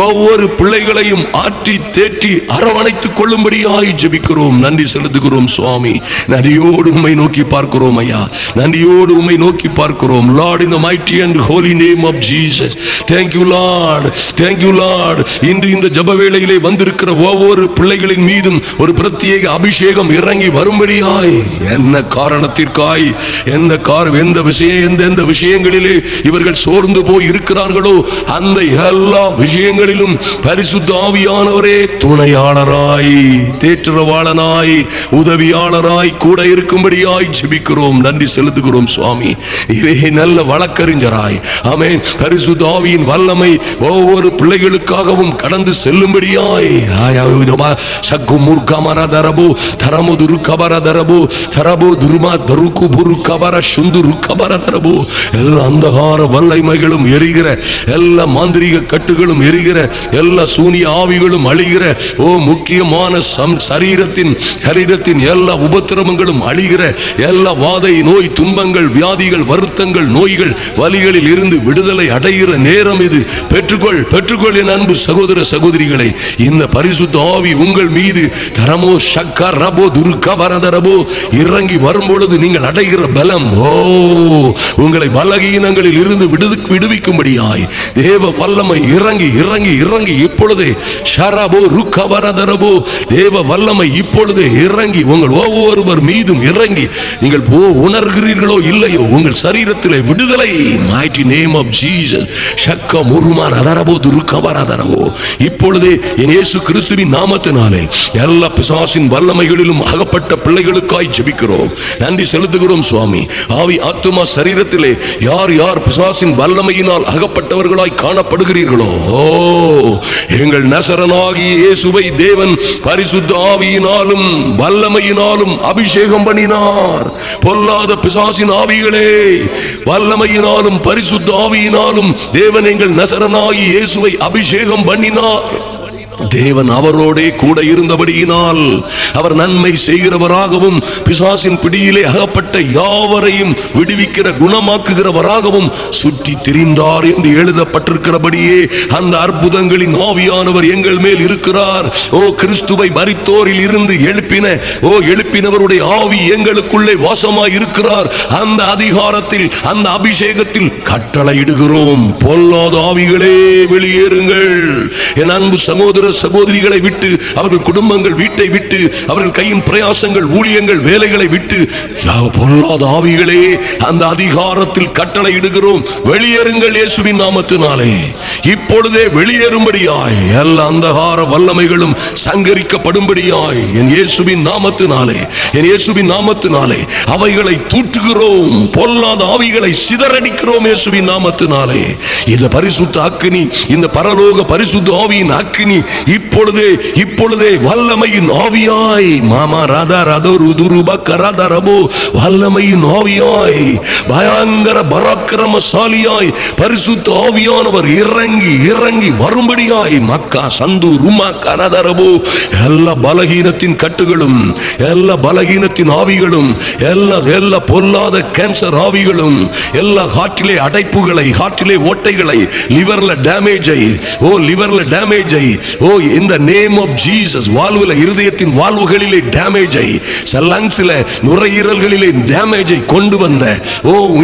ஒவ்வொரு பிள்ளைகளையும் ஆற்றி தேற்றி அரவணைத்துக் கொள்ளும்படியாய் ஜெபிக்கிறோம். நன்றி செலுத்துகிறோம் சுவாமி. நன்றியோடு உம்மை நோக்கி பார்க்கிறோம் ஐயா, நன்றியோடு உம்மை நோக்கி பார்க்கிறோம். Lord, in the mighty and holy name of Jesus, thank you Lord, thank you Lord. இன்று இந்த ஜெப வேளையிலே வந்திருக்கிற ஒவ்வொரு பிள்ளைகளின் மீதும் ஒரு பிரத்யேக அபிஷேகம் இறங்கி வரும்படியாய், என்ன காரணத்திற்காய் எந்த விஷயங்களிலே இவர்கள் சோர்ந்து போய் இருக்கிறார்களோ அந்த எல்லா விஷயங்களிலும் பரிசுத்த ஆவியானவரே துணையாளராய், தேற்றரவாளனாய், உதவியாளராய் கூட இருக்கும்படியாய் ஜெபிக்கிறோம். நன்றி செலுத்துகிறோம் சுவாமி. இதே நல்ல வழக்கறிஞராய், ஆமென், பரிசுத்த ஆவியின் வல்லமை ஒவ்வொரு பிள்ளைகளுக்காகவும் கடந்து செல்லும்படியாய் சக்கு முர்கமரதரபோ தரமுதுரு கபரதரபோ தரபோ துருமா தருக்கு புரு கபர சுந்துரு கபரதரபோ எல்லா அந்தகார வல்லமைகளும் எரிகிற, எல்லா மாந்திரீக கட்டுகளும் எரிகிற, எல்லா சூனிய ஆவிகளும் அழிகிற, ஓ முக்கியமான சரீரத்தின் எல்லா உபத்திரவங்களும் அழிகிற, எல்லா வாதை நோய் துன்பங்கள் வியாதிகள் வருத்தங்கள் நோய்கள் வலிகளில் இருந்து விடுதலை அடைகிற நேரம் இது. பெற்றுக்கொள் என் அன்பு சகோதர சகோதரிகளை. இந்த பரிசுத்த ஆவி உங்கள் மீது தரமோ சக்கா ரபோ துருக்கா வரதரபோ இறங்கி வரும்பொழுது நீங்கள் அடைகிற பலம், ஓ உங்களை பலகீனங்களில் இருந்து விடுவிக்கும்படியாய் தேவ வல்லமை இறங்கி இறங்கி இறங்கி இப்பொழுதே ஷரபோ ருக்கா வரதரபோ தேவ வல்லமை இப்பொழுதே இறங்கி உங்கள் ஒவ்வொருவர் மீதும் இறங்கி நீங்கள் உணர்கிறீர்களோ இல்லையோ உங்கள் சரீரத்திலே விடுதலை. mighty name of Jesus, ஷக்க முருமா ரதரபோ துருக்கா வரதரபோ இப்பொழுதே என் இயேசு கிறிஸ்துவின் நாமத்தினாலே எல்லா பிசாசின் வல்லமைகளிலும் அகப்பட்ட பிள்ளைகளுக்காய் ஜெபிக்கிறோம். நன்றி செலுத்துகிறோம் சுவாமி. ஆவி ஆத்துமா சரீரத்திலே யார் யார் பிசாசின் வல்லமையினால் அகப்பட்டவர்களாய் காணப்படுகிறீர்களோ, ஓ எங்கள் நசரனாகிய இயேசுவை தேவன் பரிசுத்த ஆவியினாலும் வல்லமையினாலும் அபிஷேகம் பண்ணினார். பொல்லாத பிசாசின் ஆவிகளே, வல்லமையினாலும் பரிசுத்த ஆவியினாலும் தேவன் எங்கள் நசரனாகிய இயேசுவை அபிஷேகம் பண்ணினார். தேவன் அவரோடே கூட இருந்தபடியினால் அவர் நன்மை செய்கிறவராகவும் பிசாசின் பிடியிலே அகப்பட்ட யாவரையும் விடுவிக்கிற குணமாக்குகிறவராகவும் சுற்றி திரிந்தார் என்று எழுதப்பட்டிருக்கிறபடியே அந்த அற்புதங்களின் ஆவியானவர் எங்கள் மேல் இருக்கிறார். ஓ கிறிஸ்துவை மரித்தோரில் இருந்து எழுப்பினவருடைய ஆவி எங்களுக்குள்ளே வாசமாய் இருக்கிறார். அந்த அதிகாரத்தில் அந்த அபிஷேகத்தில் கட்டளையிடுகிறோம், பொல்லாத ஆவிகளே வெளியேறுங்கள். என் அன்பு சகோதர சகோதரிகளை விட்டு, அவர்கள் குடும்பங்கள், வீட்டை விட்டு, அவர்கள் கையின் பிரயாசங்கள், ஊழியங்கள், வேலைகளை விட்டு பொல்லாத ஆவிகளே, அந்த அதிகாரத்தில் கட்டளை இடுகிறோம், வெளியேறுங்கள் இயேசுவின் நாமத்தினாலே. இப்பொழுதே வெளியேறும்படியாய் எல்லா அந்தகார வல்லமைகளும் சங்கரிக்கப்படும்படியாய் என் இயேசுவின் நாமத்தினாலே, என் இயேசுவின் நாமத்தினாலே அவைகளை தூற்றுகிறோம். பொல்லாத ஆவிகளை சிதறடிக்கிறோம் இயேசுவின் நாமத்தினாலே. இந்த பரிசுத்த அக்கினி, இந்த பரலோக பரிசுத்த ஆவியின் அக்கினி இப்பொழுதே வல்லமையின் ஆவியாய் மாமா ராதா ராதோ ருதுருப கராதா ரபோ, வல்லமையின் ஆவியாய், பயங்கர பராக்கிரமசாலியாய் பரிசுத்த ஆவியானவர் இறங்கி வரும்படியாய் மக்கா சந்து ருமா கராதா ரபோ, எல்லா பலகீனத்தின் கட்டுகளும், எல்லா பலகீனத்தின் ஆவிகளும், எல்லா பொல்லாத கேன்சர் ஆவிகளும், எல்லா ஹார்ட்டிலே அடைப்புகளை, ஹார்ட்டிலே ஓட்டைகளை, லிவர்ல டேமேஜை, லிவர்ல டேமேஜை, இந்த நேம் ஆஃப் ஜீசஸ், வாழ்வுல, இருதயத்தின் வாழ்வுகளிலே டேமேஜை, லங்ஸ்ல, நுரையீரல்களிலே டேமேஜை கொண்டு வந்த,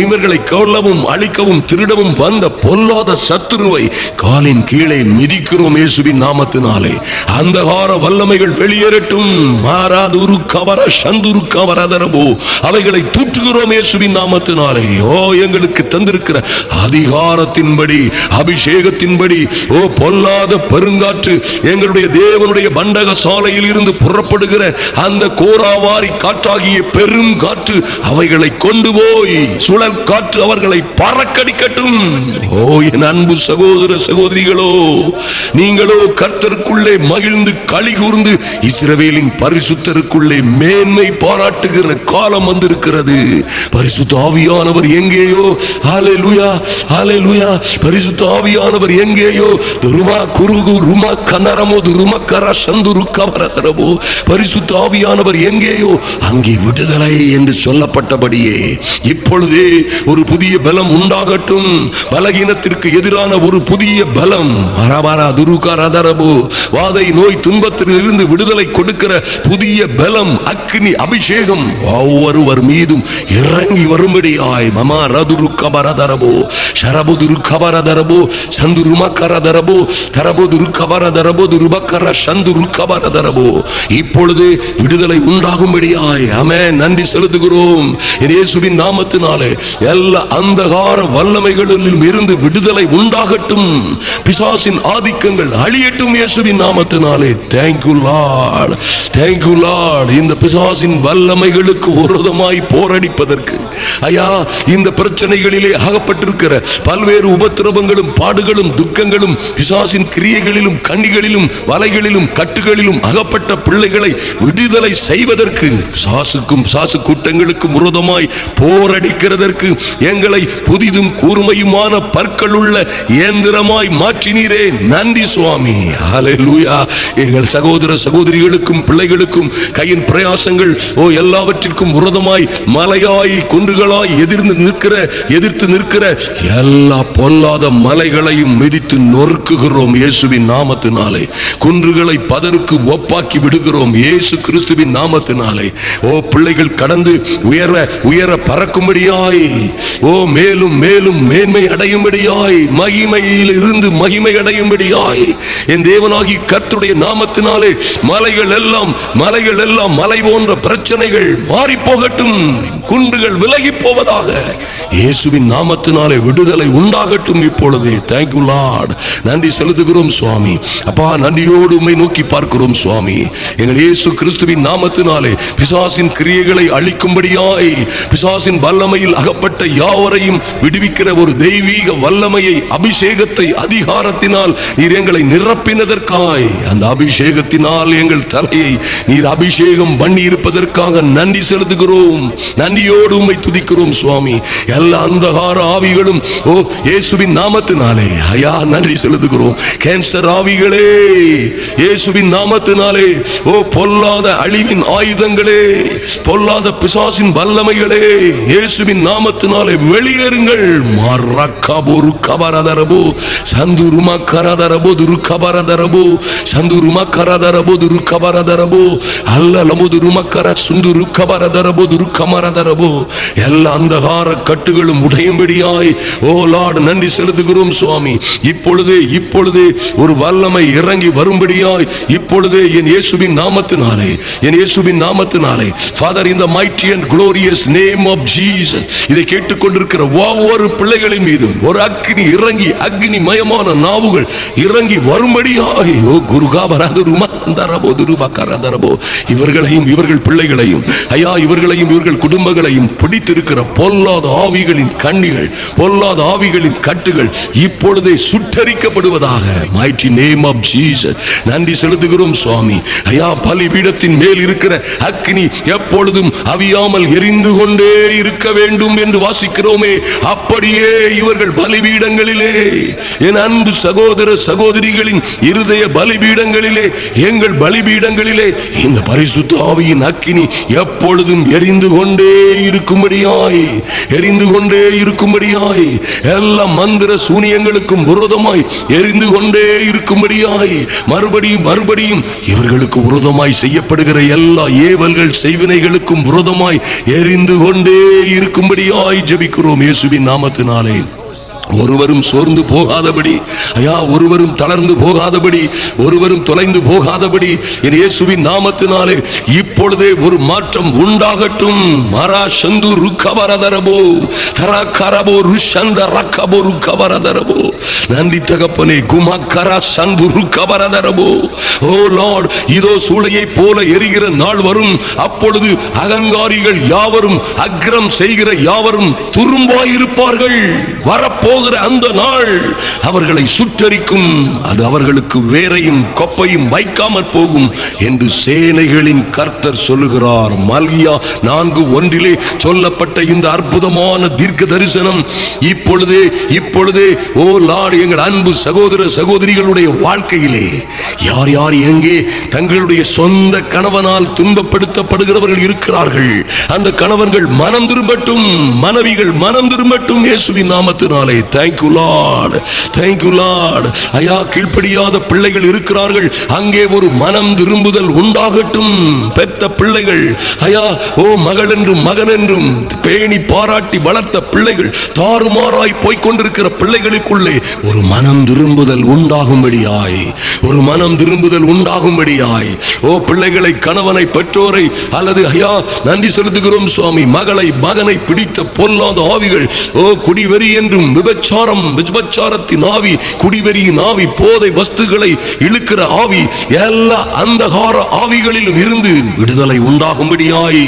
இவர்களை கொல்லவும் அழிக்கவும் திருடவும் வந்த பொல்லாத சத்துருவை காலின் கீழே மிதிக்கிறோம் இயேசுவின் நாமத்தினாலே. அந்தகார வல்லமைகள் வெளியேறட்டும். மாராதுரு கவர சந்துரு கவரதரபோ, அவைகளை தூற்றுகிறோம் இயேசுவின் நாமத்தினாலே. எங்களுக்கு தந்திருக்கிற அதிகாரத்தின்படி, அபிஷேகத்தின்படி, பொல்லாத பெருங்காற்று, எங்களுடைய தேவனுடைய பண்டக சாலையில் இருந்து புறப்படுகிற அந்த கோராவாரி காற்றாகிய பெரும் காற்று அவைகளை கொண்டு போய் சுழல் காற்று அவர்களை பறக்கடிக்கட்டும். என் அன்பு சகோதர சகோதரிகளோ, நீங்களோ கர்த்தருக்குள்ளே மகிழ்ந்து களி கூர்ந்து இஸ்ரவேலின் பரிசுத்தருக்குள்ளே மேன்மை பாராட்டுகிற காலம் வந்திருக்கிறது. பரிசுத்த ஆவியானவர் எங்கேயோ, ஹல்லேலூயா ஹல்லேலூயா, பரிசுத்த ஆவியானவர் எங்கேயோ, துருமா குருகு ருமா கனரமோ துருமா கர சந்துரு கவரதரபோ, பரிசுத்த ஆவியானவர் எங்கேயோ அங்கே விடுதலை என்று சொல்லப்பட்டபடியே இப்பொழுதே ஒரு புதிய பலம் உண்டாகட்டும். பலகீனத்திற்கு எதிரான ஒரு புதிய பலம், வாதை நோய் துன்பத்திலிருந்து விடுதலை கொடுக்கிற புதிய பலம், அக்கினி அபிஷேகம் ஒவ்வொருவர் மீதும் இறங்கி வரும்படியாய் மமா ரதுரு கபரதரபோ ஷரபுதுரு கபரதரபோ சந்துருமா கரதரபோ தரபுதுரு கபரதரபோ துருபக்கர சந்துரு கபரதரபோ, இப்பொழுது விடுதலை உண்டாகும்படியாய் ஆமென் நன்றி செலுத்துகிறோம். இயேசுவின் நாமத்தினாலே எல்லா அந்தகார வல்லமைகளிலும் இருந்து விடுதலை உண்டாகட்டும். பிசாசின் ஆதிக்கங்கள் அழியட்டும் இயேசுவின் நாமத்தினாலே. Thank you Lord, thank you Lord. இந்த பிசாசின் வல்லமைகளுக்கு விரோதமாய் போரடிப்பதற்கு ஐயா, இந்த பிரச்சனைகளிலே அகப்பட்டிருக்கிற பல்வேறு உபத்திரவங்களும் பாடுகளும் துக்கங்களும் பிசாசின் கிரியைகளிலும் கண்ணிகளிலும் வலைகளிலும் கட்டுகளிலும் அகப்பட்ட பிள்ளைகளை விடுதலை செய்வதற்கு, சாசுக்கும் சாசு கூட்டங்களுக்கும் விரோதமாய் போரடிக்கிறதற்கு எங்களை புதிதும் கூர்மையுமான பற்களுள்ள இயந்திரமாய் மாற்றினீரே, நன்றி சுவாமி. ஹல்லேலூயா. எங்கள் சகோதர சகோதரிகளுக்கும் பிள்ளைகளுக்கும் கையின் பிரயாசங்கள் எல்லாவற்றிற்கும் விரோதமாய் மலையாய் குன்றுகளாய் எதிர்த்து நிற்கிற எல்லா பொல்லாத மலைகளையும் மிதித்து நொறுக்குகிறோம் இயேசுவின் நாமத்தினாலே. குன்றுகளை பதருக்கு ஒப்பாக்கி விடுகிறோம் இயேசு கிறிஸ்துவின் நாமத்தினாலே. பிள்ளைகள் கடந்து உயர பறக்கும்படியாய், மேலும் மேலும் மேன்மை அடையும்படியாய், மகிமையில் இருந்து மகிமை அடையும்படியாய் என் தேவனாகி கர்த்தருடைய நாமத்தினாலே மலைகள் எல்லாம் மலை போன்ற பிரச்சனைகள் மாறி போகட்டும், குன்றுகள் விலகி போவதாக இயேசுவின் நாமத்தினாலே விடுதலை உண்டாகட்டும் இப்பொழுதே. Thank you Lord, நன்றி செலுத்துகிறோம் சுவாமி. அப்பா, நன்றியோடு உம்மை நோக்கி பார்க்கிறோம் சுவாமி. எங்கள் இயேசு கிறிஸ்துவின் நாமத்தினாலே பிசாசின் கிரியைகளை அழிக்கும்படியாய், பிசாசின் வல்லமையில் அகப்பட்ட யாவரையும் விடுவிக்கிற ஒரு தெய்வீக வல்லமையை, அபிஷேகத்தை, அதிகாரத்தினால் நீர் எங்களை நிரப்பினதற்காய், அந்த அபிஷேகத்தினால் எங்கள் தலையை நீர் அபிஷேகம் பண்ணி இருப்பதற்காக நன்றி செலுத்துகிறோம். நன்றியோடு உம்மை துதிக்கிறோம் சுவாமி. எல்லா அந்தகார ஆவிகளும் இயேசுவின் நாமத்தினாலே ஐயா நன்றி செலுத்துகிறோம். கேன்சர் ஆவிகளே இயேசுவின் நாமத்தினாலே, பொல்லாத அழிவின் ஆயுதங்களே, பொல்லாத பிசாசின் வல்லமைகளே இயேசுவின் நாமத்தினாலே வெளியேறுங்கள். மரக்கபோரு கபரதரபோ சந்துருமா கரதரபோ துரு கபரதரபோ சந்துருமா கரதரபோ துரு கபரதரபோ அல்லலமு துருமா கர சுந்துரு கபரதரபோ துரு கமரதர கரதரபோ எல்லா அந்தகார கட்டுகளும் உடையும்படியாய் ஓ லார்ட் நன்றி செலுத்துகிறோம் சுவாமி. இப்பொழுதே ஒரு வல்லமை இறங்கி வரும்படியாய் இப்பொழுதே என் இயேசுவின் நாமத்தினாலே Father, in the mighty and glorious name of Jesus, இதை கேட்டுக்கொண்டிருக்கிற ஒவ்வொரு பிள்ளைகளின் மீதும் ஒரு அக்கினி இறங்கி அக்னி மயமான நாவுகள் இறங்கி வரும்படியாய் ஓ குருகாபரதுருமா தரபோதுருபா கரதரபோ இவர்களையும் இவர்கள் பிள்ளைகளையும் ஐயா இவர்களையும் இவர்கள் குடும்பங்களையும் பிடித்திருக்கிற பொல்லாத ஆவிகளின் கண்ணிகள் பொல்லாத ஆவிகளின் கட்டுகள் இப்பொழுதே சுட்டரிக்கப்படுவதாக mighty name of Jesus. நன்றி செலுத்துகிறோம் சுவாமி. ஐயா பலிபீடத்தின் மேல் இருக்கிற அக்கினி எப்பொழுதும் அவியாமல் எரிந்து கொண்டே இருக்க வேண்டும் என்று வாசிக்கிறோமே, அப்படியே இவர்கள் பலிபீடங்களிலே என் அன்பு சகோதர சகோதரிகளின் இருதய பலிபீடங்களிலே எங்கள் பலிபீடங்களிலே இந்த பரிசுத்த ஆவியின் அக்கினி எப்பொழுதும் எரிந்து கொண்டே இருக்கும்படியாய் எல்லா மந்திர சூனியங்களுக்கும் விரோதமாய் எரிந்து கொண்டே இருக்கும்படியாய் மறுபடியும் இவர்களுக்கு விரோதமாய் செய்யப்படுகிற எல்லா ஏவல்கள் செய்வினைகளுக்கும் விரோதமாய் எரிந்து கொண்டே இருக்கும்படியாய் ஜெபிக்கிறோம் இயேசுவின் நாமத்தினாலே. ஒருவரும் சோர்ந்து போகாதபடி ஐயா ஒருவரும் தளர்ந்து போகாதபடி ஒருவரும் தொலைந்து போகாதபடி என் இயேசுவின் நாமத்தினாலே இப்பொழுதே ஒரு மாற்றம் உண்டாகட்டும். மரா சந்து ருக்கவரதரபோ தரகரபோ ருஷந்த ரக்கபோ ருக்கவரதரபோ நன்றி தகப்பனே குமக்கரா சந்து ருக்கவரதரபோ. ஓ லார்ட், இதோ சூளையை போல எரிகிற நாள் வரும். அப்பொழுது அகங்காரிகள் யாவரும் அக்கிரம் செய்கிற யாவரும் துரும்பாயிருப்பார்கள். வரப்போ அந்த நாள் அவர்களை சுட்டரிக்கும். அது அவர்களுக்கு வேரையும் கொப்பையும் வைக்காமற் போகும் என்று சேனைகளின் கர்த்தர் சொல்லுகிறார். மல்கியா 4:1 சொல்லப்பட்ட இந்த அற்புதமான தீர்க்க தரிசனம் இப்பொழுதே ஓ லார்ட் எங்கள் அன்பு சகோதர சகோதரிகளுடைய வாழ்க்கையிலே யார் யார் எங்கே தங்களுடைய சொந்த கணவனால் துன்பப்படுத்தப்படுகிறவர்கள் இருக்கிறார்கள், அந்த கணவன்கள் மனம் திரும்பட்டும், மனைவிகள் மனம் திரும்பட்டும் இயேசுவின் நாமத்தினாலே. Thank you Lord, thank you Lord. ஐயா கீழ்ப்படியாத பிள்ளைகள் இருக்கிறார்கள், அங்கே ஒரு மனம் திரும்புதல் உண்டாகட்டும். பெத்த பிள்ளைகள் ஐயா ஓ மகள் என்றும் மகன் என்றும் பேணி பாராட்டி வளர்த்த பிள்ளைகள் தாறுமாறாய் போய்கொண்டிருக்கிற பிள்ளைகளுக்குள்ளே ஒரு மனம் திரும்புதல் உண்டாகும்படியாய் ஓ பிள்ளைகளை கணவனை பெற்றோரை அல்லது ஐயா நன்றி செலுத்துகிறோம் சுவாமி மகளை மகனை பிடித்த பொல்லாத ஆவிகள் ஓ குடிவெறி என்றும் விபச்சாரத்தின் ஆவி, குடிவெறியின் ஆவி, போதை வஸ்துகளை இழுக்கிற ஆவி, எல்லா அந்தகார ஆவிகளிலும் இருந்து விடுதலை உண்டாகும்படியாய்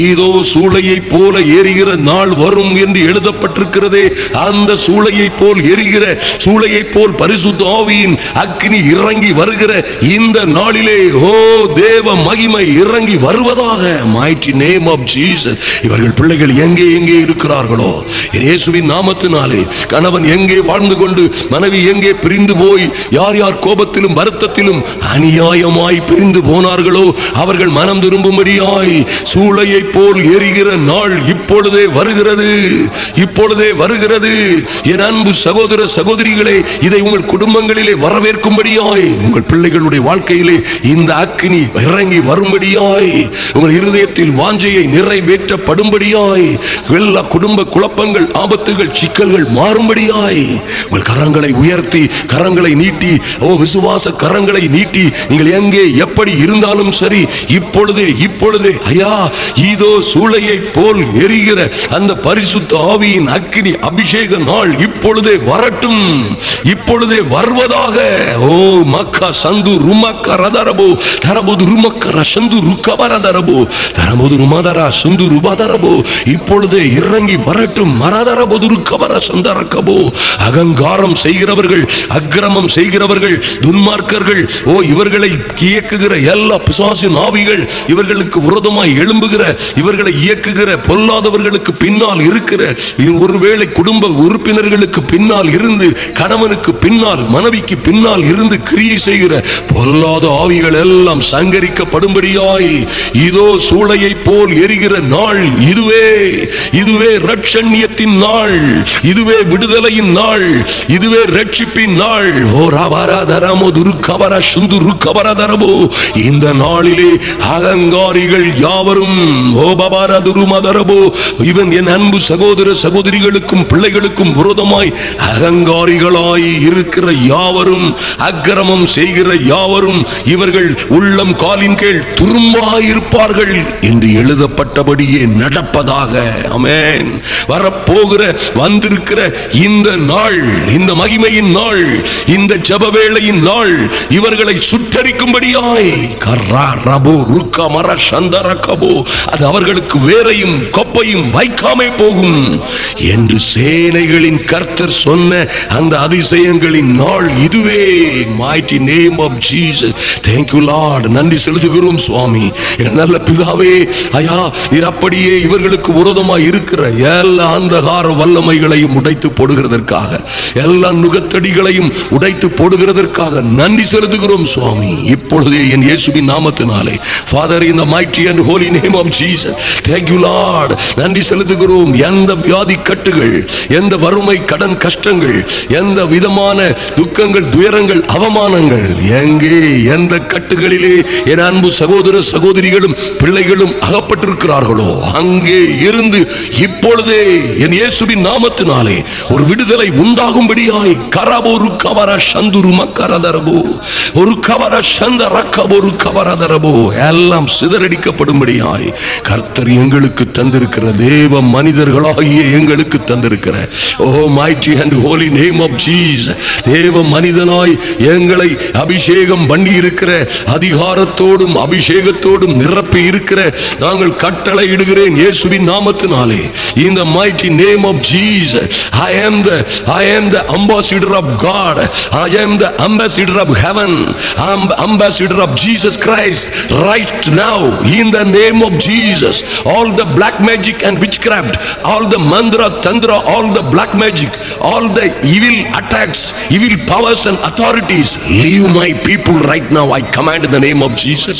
இதோ சூளையை போல எரிகிற நாள் வரும் என்று எழுதப்பட்டிருக்கிறதே. அந்த சூளையை போல் எரிகிற சூளையை போல் பரிசுத்த ஆவியின் அக்கினி இறங்கி வருகிற இந்த நாளிலே ஓ தேவ மகிமை இறங்கி வருவதாக. mighty name of Jesus. இவர்கள் பிள்ளைகள் எங்கே இருக்கிறார்களோ இயேசுவின் நாமத்தினாலே கணவன் எங்கே வாழ்ந்து கொண்டு மனைவி எங்கே பிரிந்து போய் யார் யார் கோபத்திலும் வருத்தத்திலும் அநியாயமாய் பிரிந்து போனார்களோ அவர்கள் மனம் திரும்பும்படியாய் சூளையை போல் எரிகிற நாள் இப்பொழுதே வருகிறது. என் அன்பு சகோதர சகோதரிகளே, இதை உங்கள் குடும்பங்களிலே வரவேற்கும்படியாய் உங்கள் பிள்ளைகளுடைய வாழ்க்கையிலே இந்த அக்கினி இறங்கி வரும்படியாய் உங்கள் இருதயத்தில் வாஞ்சையை நிறைவேற்றப்படும்படியாய் எல்லா குடும்ப குழப்பங்கள் ஆபத்துகள் சிக்கல்கள் மாறும்படியாய் உங்கள் கரங்களை உயர்த்தி கரங்களை நீட்டி ஓ விசுவாச கரங்களை நீட்டி நீங்கள் எங்கே எப்படி இருந்தாலும் சரி இப்பொழுதே ஐயா இதோ சூளையை போல் எரிகிற அந்த பரிசுத்த ஆவியின் அக்கினி அபிஷேக நாள் இப்பொழுதே வரட்டும், இப்பொழுதே வருவதாக. ஓ மக்கா சந்து ருமக்க ரதரபோ தரபோது ருமக்க ரசந்து ருக்கவரதரபோ தரபோது ருமதரா சந்து ருபதரபோ இப்பொழுதே இறங்கி வரட்டும். மரதரபோது ருக்கவர சந்தரக்கபோ அகங்காரம் செய்கிறவர்கள் அக்கிரமம் செய்கிறவர்கள் துன்மார்க்கர்கள் ஓ இவர்களை இயக்குகிற எல்லா பிசாசின் ஆவிகள் இவர்களுக்கு விரோதமாய் எழும்புகிற இவர்களை இயக்குகிற பொல்லாதவர்களுக்கு பின்னால் இருக்கிற ஒருவேளை குடும்ப உறுப்பினர்களுக்கு பின்னால் இருந்து கணவனுக்கு பின்னால் மனைவிக்கு பின்னால் இருந்து கிரியை செய்கிற பொல்லாத ஆவிகள் எல்லாம் சங்கரிக்கப்படும்படியாய் இதோ சூளையை போல் எரிகிற நாள் இதுவே ரட்சண்யத்தின் நாள், இதுவே விடுதலையின் நாள், இதுவே ரட்சிப்பின் நாள். ஓ ராபாரா தரமோ துருக்கவர சுந்து ருக்கவர தரமோ இந்த நாளிலே அகங்க அகங்காரிகள் யாவரும் இவன் என் அன்பு சகோதர சகோதரிகளுக்கும் பிள்ளைகளுக்கும் விரோதமாய் அகங்காரிகளாய் இருக்கிற யாவரும், அக்கிரமம் செய்கிற யாவரும் இவர்கள் உள்ளம் காலின் கீழ் துரும்பாயிருப்பார்கள் என்று எழுதப்பட்டபடியே நடப்பதாக. ஆமென். வரப்போகிற வந்திருக்கிற இந்த நாள், இந்த மகிமையின் நாள், இந்த ஜெபவேளையின் நாள் இவர்களை சுட்டரிக்கும்படியாய் அது அவர்களுக்கு வேரையும் கொப்பையும் வைக்காமே போகும் என்று சேனைகளின் கர்த்தர் சொன்ன அந்த அதிசயங்களின் நாள் இதுவே. mighty name of Jesus. Thank you Lord. நன்றி செலுத்துகிறோம் சுவாமி. நல்ல பிதாவே, ஐயா, அப்படியே இவர்களுக்கு விரோதமாய் இருக்கிற எல்லா அந்தகார வல்லமைகளையும் உடைத்து போடுகிறதற்காக, எல்லா நுகத்தடிகளையும் உடைத்து போடுகிறதற்காக நன்றி செலுத்துகிறோம் சுவாமி. இப்பொழுதே என் இயேசுவின் நாமத்தினாலே, Father, in the mighty and holy name of Jesus, thank you Lord. நன்றி செலுத்துகிறோம். எந்த வியாதி கட்டுகள், எந்த வறுமை கடன் கஷ்டங்கள், எந்த விதமான துக்கங்கள், துயரங்கள், அவமானங்கள், எங்கே எந்த கட்டுகளிலே என் அன்பு சகோதர சகோதரிகளும் பிள்ளைகளும் அகப்பட்டிருக்கிறார்களோ அங்கே இருந்து இப்பொழுதே என் இயேசுவின் நாமத்தினாலே ஒரு விடுதலை உண்டாகும்படியாய் கரபோரு கவர சந்துரு மக்கரதரபோ ஒரு கவர சந்த ரக்கபோரு கவரதரபோ எல்லாம் சிதறடிக்கப்படும்படியாய் கர்த்தர் எங்களுக்கு தந்திருக்கிற தேவ மனிதர்களாகிய எங்களுக்கு தந்திருக்கிற mighty and holy name of Jesus, தேவ மனிதனாய் எங்களை அபிஷேகம் பண்ணி இருக்கிற, அதிகாரத்தோடும் அபிஷேகத்தோடும் நிரப்பி இருக்கிற நாங்கள் கட்டளை இடுகிறேன் இயேசுவின் நாமத்தினாலே. In the mighty name of Jesus, I am the ambassador of God. I am the ambassador of heaven. I am the ambassador of Jesus Christ right now in the name of Jesus. All the black magic and witchcraft, all the mantra tantra, all the black magic, all the evil attacks, evil powers and authorities, leave my people right now. I command in the name of Jesus.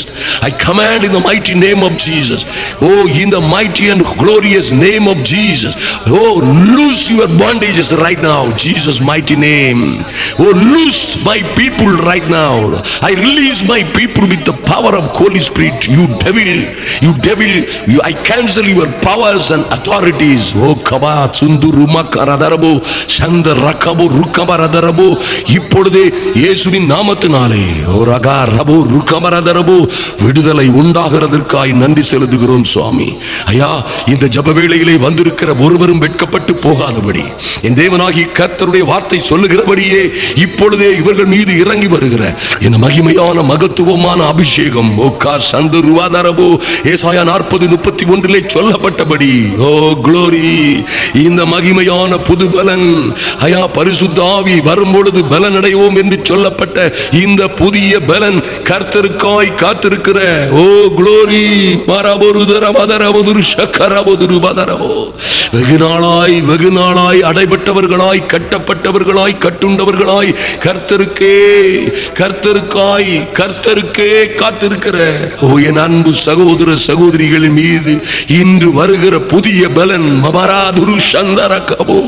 I command in the mighty name of Jesus. Oh, in the mighty and glorious name of Jesus. Oh, loose your bondages right now, Jesus' mighty name. Oh, loose my people right now. I release my people with the power of Holy Spirit. You devil, I cancel your powers and authorities. Oh, kaba sunduruma karadarabo sanda rakabo rukabaradarabo இப்பொழுதே இயேசுவின் நாமத்தினாலே ஓரகா ரபோ ருகபரதரபோ விடுதலை உண்டாகிறதற்காய் நன்றி செலுத்துகிறோம் சுவாமி. ஐயா, இந்த ஜெப வேளையிலே வந்திருக்கிற ஒருவரும் வெட்கப்பட்டு போகாதபடி என் தேவனாகிய கர்த்தருடைய வார்த்தை சொல்லுகிறபடியே இப்பொழுதே இவர்கள் மீது இறங்கி வருகிற இந்த மகிமையான மகத்துவமான அபிஷேகம் ஓகா சந்துருவாதரபோ ஏசாயா 40:31 சொல்லப்பட்டபடி, ஓ க்ளோரி, இந்த மகிமையான புது பலன், ஐயா, பரிசுத்த ஆவி வரும்பொழுது பலன் அடைவோம் என்று சொல்லப்பட்ட இந்த புதிய பலன் கர்த்தருக்காய் காத்திருக்கிற, ஓ க்ளோரி, வெகு நாளாய் அடைபட்டவர்களாய், கட்டப்பட்டவர்களாய், கட்டுண்டவர்களாய் கர்த்தருக்காய் காத்திருக்கிற, ஓ என் அன்பு சகோதர சகோதரிகளின் மீது இன்று வருகிற புதிய பலன் மபராதுரு சந்தரகபோ.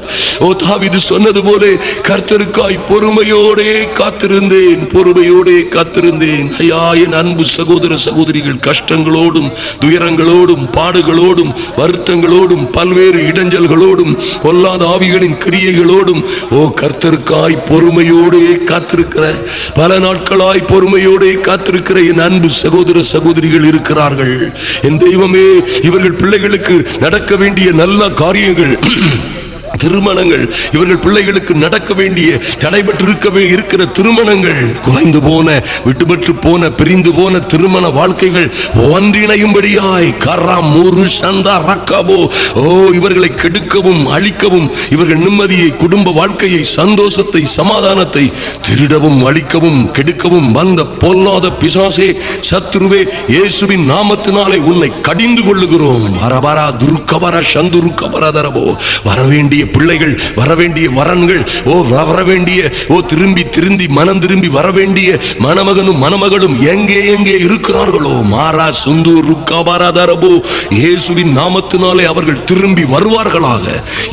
ஓ தாவீது சொன்னது போல கர்த்தருக்காய் பொறுமையோடே காத்திருந்தேன். ஐயா, என் அன்பு சகோதர சகோதரிகள் கஷ்டங்களோடும் துயரங்களோடும் பாடுகளோடும் வருத்தங்களோடும் பல்வேறு இடைஞ்சல்களோடும் பொல்லாத ஆவிகளின் கிரியைகளோடும் ஓ கர்த்தருக்காய் பொறுமையோடே காத்திருக்கிற, பல நாட்களாய் பொறுமையோடே காத்திருக்கிற என் அன்பு சகோதர சகோதரிகள் இருக்கிறார்கள். என் தெய்வமே, இவர்கள் பிள்ளைகளுக்கு நடக்க வேண்டிய நல்ல காரியங்கள், திருமணங்கள், இவர்கள் பிள்ளைகளுக்கு நடக்க வேண்டிய தடைபட்டிருக்கவே இருக்கிற திருமணங்கள், குலைந்து போன, விட்டுபட்டு போன, பிரிந்து போன திருமண வாழ்க்கைகள் ஒன்றிணையும்படியாய் கராமூரு சந்தா ரக்கபோ, ஓ இவர்களை கெடுக்கவும் அழிக்கவும், இவர்கள் நிம்மதியை, குடும்ப வாழ்க்கையை, சந்தோஷத்தை, சமாதானத்தை திருடவும் அழிக்கவும் கெடுக்கவும் வந்த பொல்லாத பிசாசே, சத்ருவே, இயேசுவின் நாமத்தினாலே உன்னை கடிந்து கொள்ளுகிறோம். வரவரா துருக்கவர சந்துருக்கவரதரபோ வரவேண்டிய வரவேண்டிய பிள்ளைகள், வரவேண்டிய வரன்கள், வரவேண்டிய திரும்பி மனம் திரும்பி வரவேண்டிய மணமகனும் மணமகளும் எங்கே எங்கே இருக்கிறார்களோ மாரா சுந்து ருக்காபாராதரபோ இயேசுவின் நாமத்தினாலே அவர்கள் திரும்பி வருவார்களாக.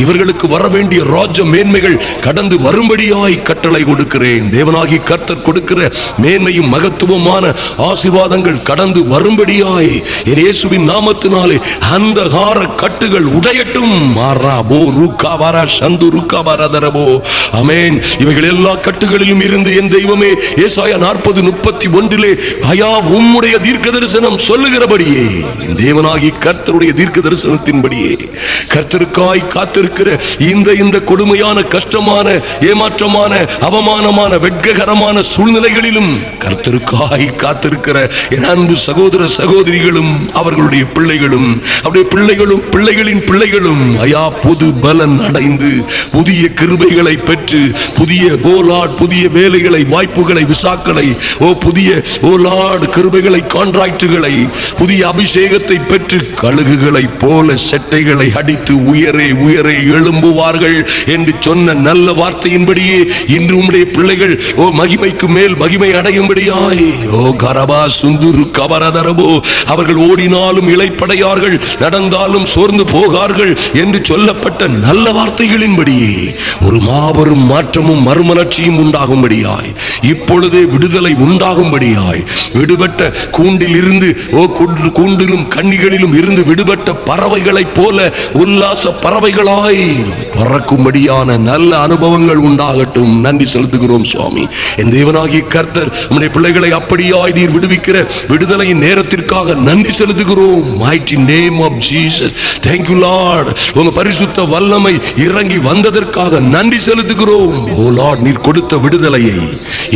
இவர்களுக்கு வரவேண்டிய ராஜ்ய மேன்மைகள் கடந்து வரும்படியாய் கட்டளை கொடுக்கிறேன். தேவனாகி கர்த்தர் கொடுக்கிற மேன்மையும் மகத்துவமான ஆசீர்வாதங்கள் கடந்து வரும்படியாய் என் இயேசுவின் நாமத்தினாலே அந்தகார கட்டுகள் உடையட்டும். மாராபோ ருக்காபாரா சந்து ருக்காபாராதரபோ ஆமென். இவைகள் எல்லா கட்டுகளிலும் இருந்து என் தெய்வமே ஏசாயா 40:31 ஐயா உம்முடைய தீர்க்க தரிசனம் சொல்லுகிறபடியே, என் தேவனாகி கர்த்தருடைய தீர்க்க தரிசனத்தின்படியே கர்த்தருக்காய் காத்திருக்கிற இந்த கொடுமையான, கஷ்டமான, ஏமாற்றமான, அவமானமான, வெட்ககரமான சூழ்நிலைகளிலும் கர்த்தருக்காய் காத்திருக்கிற என் அன்பு சகோதர சகோதரிகளும் அவர்களுடைய பிள்ளைகளும் அவருடைய பிள்ளைகளும் பிள்ளைகளின் பிள்ளைகளும் ஐயா புது பலன் அடைந்து புதிய கிருபைகளை பெற்று புதிய புதிய வேலைகளை, வாய்ப்புகளை, விசாக்களை, புதிய கிருபைகளை, கான்ட்ராக்டுகளை, புதிய அபிஷேகத்தை பெற்று கழுகுகளை போல செட்டைகளை அடித்து உயரே உயரே எழும்புவார்கள் என்று சொன்ன நல்ல வார்த்தையின்படியே இன்று உம்முடைய பிள்ளைகள் மகிமைக்கு மேல் மகிமை அடையும்படியாய் கரபா சுந்துரு கபரதரபோ அவர்கள் ஓடினாலும் இளைப்படையார்கள், நடந்தாலும் சோர்ந்து போகார்கள் என்று சொல்லப்பட்ட நல்ல வார்த்தைகளின்படியே ஒரு மாபெரும் மாற்றமும் மறுமலர்ச்சியும் உண்டாகும்படியாய், இப்பொழுதே விடுதலை உண்டாகும்படியாய், விடுபட்ட கூண்டில் இருந்து கூண்டிலும் கண்ணிகளிலும் இருந்து விடுபட்ட பறவைகளைப் போல உல்லாச பறவைகளாய் பறக்கும்படியான நல்ல அனுபவங்கள் உண்டாகட்டும். நன்றி செலுத்துகிறோம் சுவாமி. என் தேவனாகிய கர்த்தர் உம்முடைய பிள்ளைகளை அப்படியாய் நீர் விடுவிக்கிற விடுதலையின் நேரத்திற்காக நன்றி செலுத்துகிறோம். mighty name of Jesus. thank you Lord. உங்க பரிசுத்த வல்லமை இறங்கி வந்ததற்காக நன்றி செலுத்துகிறோம். ஓ லார்ட், நீர் கொடுத்த விடுதலையை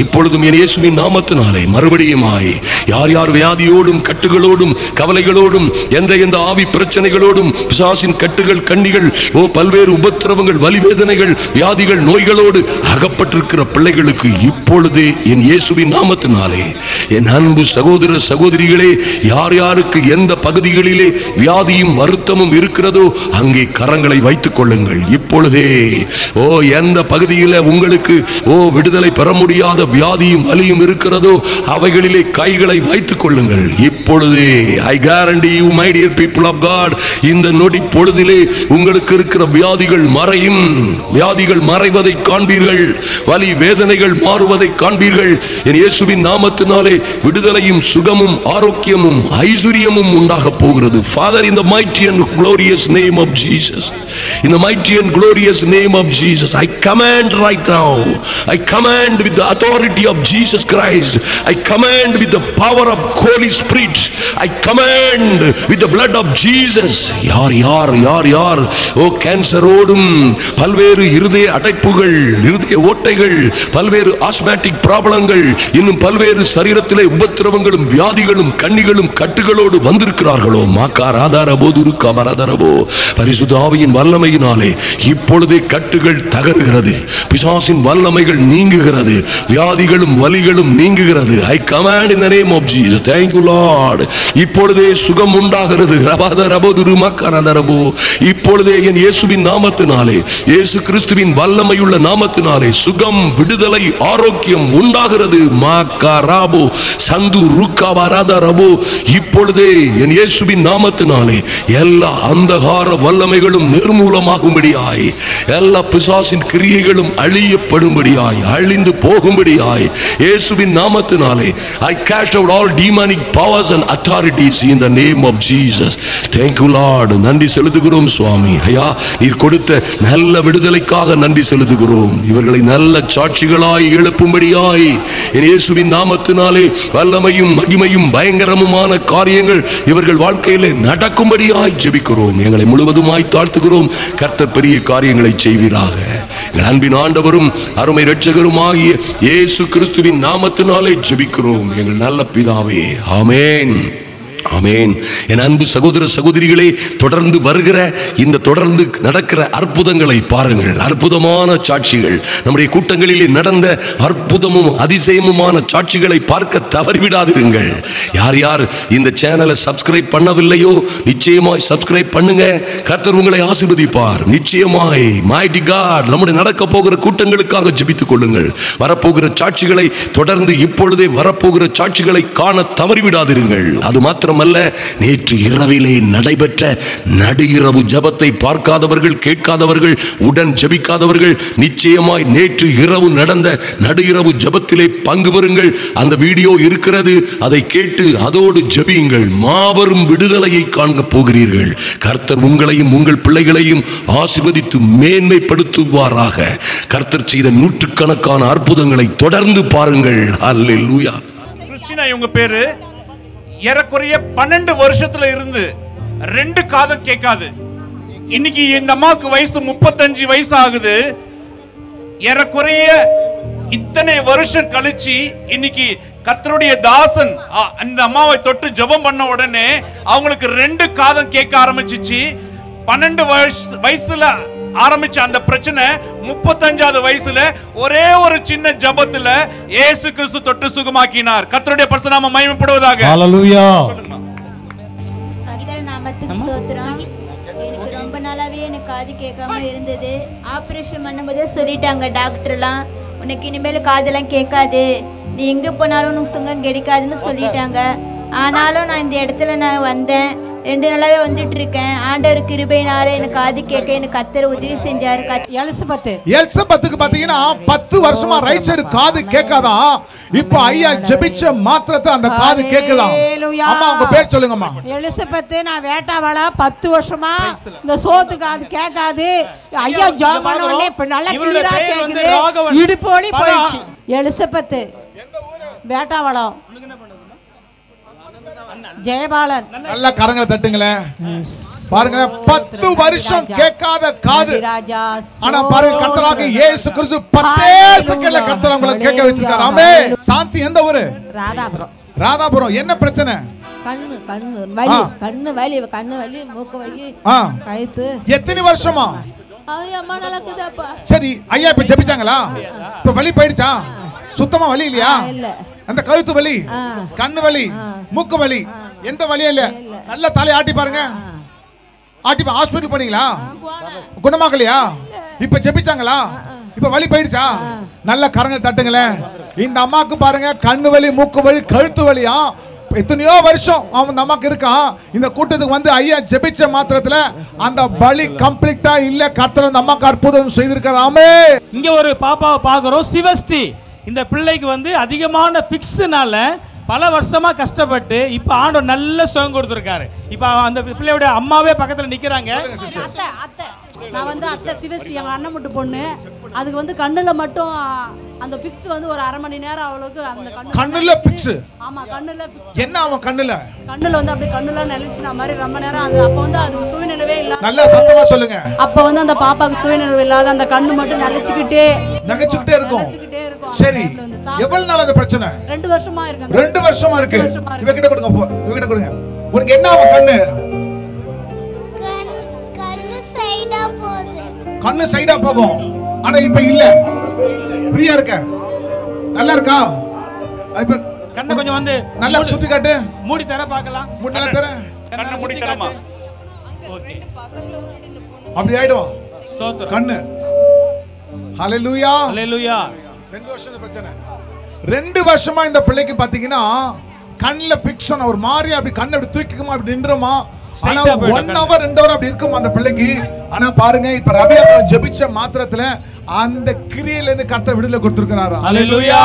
இப்பொழுதும் என் இயேசுவின் நாமத்தினாலே மறுபடியுமாய் யார் யார் வியாதியோடும் கட்டுகளோடும் கவலைகளோடும் எந்த ஆவி பிரச்சனைகளோடும் பிசாசின் கட்டுகள் கண்ணிகள் பல்வேறு உபத்திரவங்கள் வலிவேதனைகள் வியாதிகள் நோய்களோடு அகப்பட்டிருக்கிற பிள்ளைகளுக்கு இப்பொழுதே என் இயேசுவின் நாமத்தினாலே என் அன்பு சகோதர சகோதரிகளே, யார் யாருக்கு எந்த பகுதிகளிலே வியாதியும் வருத்தமும் இருக்கிறதோ அங்கே கரங்களை வைத்துக் கொள்ளுங்கள். இப்பொழுதே எந்த பகுதியில் உங்களுக்கு விடுதலை பெற முடியாத வியாதியும் வலியும் இருக்கிறதோ அவைகளிலே கைகளை வைத்துக் கொள்ளுங்கள். இப்பொழுதே I guarantee you my dear people of God, இந்த நொடி பொழுதிலே உங்களுக்கு இருக்கிற வியாதிகள் மறையும். வியாதிகள் மறைவதை காண்பீர்கள், வலி வேதனைகள் மாறுவதை காண்பீர்கள். என் இயேசுவின் நாமத்தினாலே விடுதலையும் சுகமும் ஆரோக்கியமும் ஐஸ்வரியமும் உண்டாக போகிறது. Father, in the mighty and glorious name of Jesus, in the mighty and glorious name of Jesus, I command right now, I command with the authority of Jesus Christ, I command with the power of Holy Spirit, I command with the blood of Jesus. யார் யார் யார் யார் கேன்சரோடும் பல்வேறு இருதய அடைப்புகள், இருதய ஓட்டைகள், பல்வேறு ஆஸ்மேட்டிக் ப்ராப்ளங்கள், இன்னும் பல்வேறு சரீரத்திலே உபத்திரவங்களும் வியாதிகளும் கண்ணிகளும் கட்டுகளோடு வந்திருக்கிறார்களோ மாக்காராதாரபோ பரிசுத்த ஆவியின் வல்லமையினாலே இப்பொழுதே கட்டுகள் தகருகிறது, பிசாசின் வல்லமைகள் நீங்குகிறது, வியாதிகளும் வலிகளும் நீங்குகிறது. I command in the name of Jesus. Thank you Lord. இப்பொழுதே சுகம் உண்டாகிறது. இப்பொழுதே என் இயேசுவின் நாமத்தினாலே, இயேசு கிறிஸ்துவின் வல்லமையுள்ள நாமத்தினாலே சுகம், விடுதலை, ஆரோக்கியம் உண்டாகிறது. மாக்காராபோ சந்து ருக்காபாராதரபோ இப்பொழுதே என் இயேசுவின் நாமத்தினாலே எல்லா அந்தகார வல்லமைகளும் நிர்மூலமாகும்படியாய், எல்லா பிசாசின் கிரியைகளும் அழியப்படும்படியாய், அழிந்து போகும்படியாய் இயேசுவின் நாமத்தினாலே I cast out all demonic powers and authorities in the name of Jesus. Thank you Lord. நன்றி செலுத்துகிறோம் சுவாமி. ஐயா, நீர் கொடுத்த நல்ல விடுதலைக்காக நன்றி செலுத்துகிறோம். இவர்களை நல்ல சாட்சிகளாய் எழுப்பும்படியாய் என் இயேசுவின் நாமத்தினாலே வல்லமையும் மகிமையும் பயங்கரமுமான காரியங்கள் இவர்கள் வாழ்க்கையிலே நடக்கும்படியாய் ஜெபிக்கிறோம். எங்களை முழுவதுமாய் தாழ்த்துகிறோம். கர்த்தர் பெரிய காரியங்களை செய்வீராக. எங்கள் அன்பின் ஆண்டவரும் அருமை இரட்சகருமாகிய இயேசு கிறிஸ்துவின் நாமத்தினாலே ஜெபிக்கிறோம் எங்கள் நல்ல பிதாவே. ஆமென். ஆமென். என் அன்பு சகோதர சகோதரிகளே, தொடர்ந்து நடக்கிற அற்புதங்களை பாருங்கள். அற்புதமான சாட்சிகள், நம்முடைய கூட்டங்களிலே நடந்த அற்புதமும் அதிசயமுமான சாட்சிகளை பார்க்க தவறிவிடாதிருங்கள். யார் யார் இந்த சேனலை சப்ஸ்கிரைப் பண்ணவில்லையோ நிச்சயமாய் சப்ஸ்கிரைப் பண்ணுங்க. கர்த்தர் உங்களை ஆசீர்வதிப்பார் நிச்சயமாய். மைட்டி காட், நம்முடைய நடக்க போகிற கூட்டங்களுக்காக ஜெபித்துக் கொள்ளுங்கள். வரப்போகிற சாட்சிகளை தொடர்ந்து இப்பொழுதே வரப்போகிற சாட்சிகளை காண தவறிவிடாதிருங்கள். அது மாத்திரமல்ல, நேற்று இரவிலே நடைபெற்ற நடு இரவு ஜெபத்தை பார்க்காதவர்கள், கேட்காதவர்கள், உடன் ஜெபிக்காதவர்கள் நிச்சயமாய் நேற்று இரவு நடந்த நடு இரவு ஜெபத்திலே பங்கு பெறுங்கள். அந்த வீடியோ இருக்கிறது, அதை கேட்டு அதோடு ஜெபியுங்கள். மாபெரும் விடுதலையை காண போகிறீர்கள். கர்த்தர் உங்களையும் உங்கள் பிள்ளைகளையும் ஆசீர்வதித்து மேன்மைப்படுத்துவாராக. கர்த்தர் செய்த நூற்றுக்கணக்கான அற்புதங்களை தொடர்ந்து பாருங்கள். அல்லேலூயா. கிறிஸ்டினா இவங்க பேரு. ஏறக்குறைய 12 வருஷத்துல இருந்து 2 காதம் கேட்காது. இன்னைக்கு இந்த அம்மாவுக்கு வயசு 35 வயசு ஆகுது. ஏறக்குறைய இத்தனை வருஷம் கழிச்சு இன்னைக்கு கர்த்தருடைய தாசன் அந்த அம்மாவை தொட்டு ஜெபம் பண்ண உடனே அவங்களுக்கு 2 காதம் கேட்க ஆரம்பிச்சிச்சு. 12 வயசுல ஆரம்பிச்ச அந்த பிரச்சனை 35வது வயசுல ஒரே ஒரு சின்ன ஜெபத்துல இயேசு கிறிஸ்து தொட்டு சுகமாக்கினார். கர்த்தருடைய பரிசுத்த நாமம் மகிமைப்படுவதாக. ஹalleluya. சகோதர நாமத்துக்கு ஸ்தோத்திரம். எனக்கு ரொம்ப நாளாவே எனக்கு காது கேட்காம இருந்தது. ஆபரேஷன் பண்ணும்போதே சொல்லிட்டாங்க டாக்டர்லாம், உனக்கு இனிமேல் காதெல்லாம் கேட்காது, நீ எங்கே போனாலும் உனக்கு சுகம் கிடைக்காதுன்னு சொல்லிட்டாங்க. ஆனாலும் நான் இந்த இடத்துல நான் வந்தேன். 2 நாளாவே வந்துட்டு இருக்கேன். ஆண்டவர் கிருபையினால எனக்கு காது கேட்க எனக்கு கர்த்தர் உதவி செஞ்சாரு. எலிசபெத்துக்கு பாத்தீங்கன்னா 10 வருஷமா ரைட் சைடு காது கேட்காதா. இப்போ ஐயா ஜெபிச்ச மாத்திரத்துல அந்த காது கேக்குதா. அம்மா உங்க பேர் சொல்லுங்கம்மா. எலிசபெத். நான் வேட்டாவளா 10 வருஷமா இந்த சோத்து காது கேட்காது. ஐயா ஜெபம் பண்ண உடனே இப்ப நல்லா கிளியரா கேக்குது. இடுப்போடி போயிடுச்சு. எலிசபெத் வேட்டாவளம் ஜெயபாலன். நல்ல கரங்களை தட்டுங்களேன். பாருங்க 10 வருஷம் கேட்காத காது. ஆனா பாருங்க கர்த்தராகிய இயேசு கிறிஸ்து 10 செகண்ட்ல கர்த்தர் உங்களை கேட்க வச்சிட்டார். ஆமென். சாந்தி எந்த ஊரு? ராதாபுரம். ராதாபுரம். என்ன பிரச்சனை? கண்ணு வலி மூக்கு வலி கழுத்து. எத்தனை வருஷமா? அம்மா நடக்குதாப்பா. சரி ஐயா இப்ப ஜெபிச்சாங்களா? இப்ப வலி போயிடுச்சா? சுத்தமா வலி இல்லையா? அந்த கழுத்து வலி, கண்ணு வலி, மூக்கு வலி, எந்த வலியும் இல்ல. நல்ல தலை ஆட்டி பாருங்க. ஆட்டி ஹாஸ்பிடல் போனீங்களா? குணமாகலையா? இப்ப ஜெபிச்சாங்களா? இப்ப வலி போயிடுச்சா? நல்ல கரங்கள் தட்டுங்களேன். இந்த அம்மாக்கு பாருங்க கண்ணு வலி, மூக்கு வலி, கழுத்து வலியா எத்தனையோ வருஷம் அவன் நமக்கு இருக்கான். இந்த கூட்டத்துக்கு வந்து ஐயா ஜெபிச்ச மாத்திரத்துல அந்த பலி கம்ப்ளீட்டா இல்ல. கர்த்தர் அந்த அம்மாக்கு அற்புதம் செய்திருக்கார். ஆமென். இங்க ஒரு பாப்பாவை பாக்குறோம், சிவஸ்ரீ. இந்த பிள்ளைக்கு வந்து அதிகமான ஃபிக்ஸ்னால பல வருஷமா கஷ்டப்பட்டு இப்ப ஆண்டவர் நல்ல சுகம் கொடுத்திருக்காரு. இப்ப அந்த பிள்ளையோட அம்மாவே பக்கத்துல நிக்கிறாங்க. நான் வந்து அத்தை சிவஸ்ரீ, எங்க அண்ணன் மட்டும் பொண்ணு. அதுக்கு வந்து கண்ணுல மட்டும் அந்த ஃபிக்ஸ் வந்து ஒரு அரை மணி நேரம் அவளுக்கு அந்த கண்ணுல ஃபிக்ஸ். ஆமா கண்ணுல ஃபிக்ஸ். என்ன அவன் கண்ணுல வந்து அப்படியே கண்ணுல நெளிச்சுன மாதிரி ரொம்ப நேரம் அது. அப்ப வந்து அது சுயநினைவே இல்ல. நல்ல சத்தமா சொல்லுங்க. அப்ப வந்து அந்த பாப்பாக்கு சுயநினைவு இல்லாத அந்த கண்ணு மட்டும் நகைச்சுக்கிட்டே இருக்கும். சரி எவ்வளவு நாள் அந்த பிரச்சனை? 2 வருஷமா இருக்கு. 2 வருஷமா இருக்கு. இவகிட்ட கொடுங்க, இவகிட்ட கொடுங்க. உனக்கு என்ன அவன் கண்ணு? கண்ணு சைடா போகும். ஆனா இப்ப இல்ல, ஃப்ரீயா இருக்க. நல்லா இருக்கா? இப்ப கண்ணை கொஞ்சம் வந்து நல்லா சுத்தி காட்டு. மூடி தர பார்க்கலாம். மூடி தர. கண்ணை மூடி தரமா? ஓகே. அப்படி ஆயிடும். ஸ்தோத்திரம். கண்ணு. ஹalleluya. ஹalleluya. 2 வருஷம் பிரச்சனை. 2 வருஷமா இந்த பிள்ளைக்கு பாத்தீங்கன்னா கண்ணுல பிக்ஸ் ஆன ஒரு மாதிரி அப்படி கண்ணை அப்படி தூக்கிக்குமா அப்படி நின்றுமா. ஆனா 1 hour 2 hour அப்படி இருக்கும் அந்த பிள்ளைக்கு. ஆனா பாருங்க இப்ப ரவியா ஜெபிச்ச மாத்திரத்துல அந்த கிரியையில இருந்து கர்த்தர் விடுதலை கொடுத்திருக்கிறார். ஹalleluya.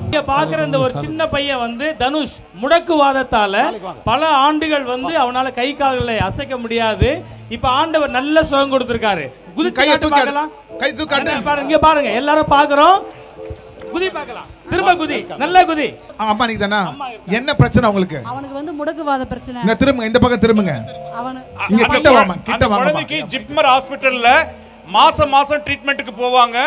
நீங்க பாக்குற இந்த ஒரு சின்ன பையன் வந்து தனுஷ் முடக்குவாதத்தால பல ஆண்டுகள் வந்து அவனால கை கால்களை அசைக்க முடியாது. இப்ப ஆண்டவர் நல்ல சுகம் கொடுத்திருக்காரு. குதிச்சு பார்க்கலாம். கை தூக்காட்டு பாருங்க, இங்க பாருங்க, எல்லாரும் பாக்குறோம். குதி பார்க்கலாம். திரும்ப குதி, நல்ல குதி. அம்மா நீங்க தானா? என்ன பிரச்சனை உங்களுக்கு? அவனுக்கு வந்து முடக்குவாத பிரச்சனை. இங்க திரும்புங்க, இந்த பக்கம் திரும்புங்க. இங்க கிட்ட வாமா, கிட்ட வாமா. குழந்தைக்கு ஜிப்மர் ஹாஸ்பிடல்ல மாசம் ட்ரீட்மென்ட்க்கு போவாங்க.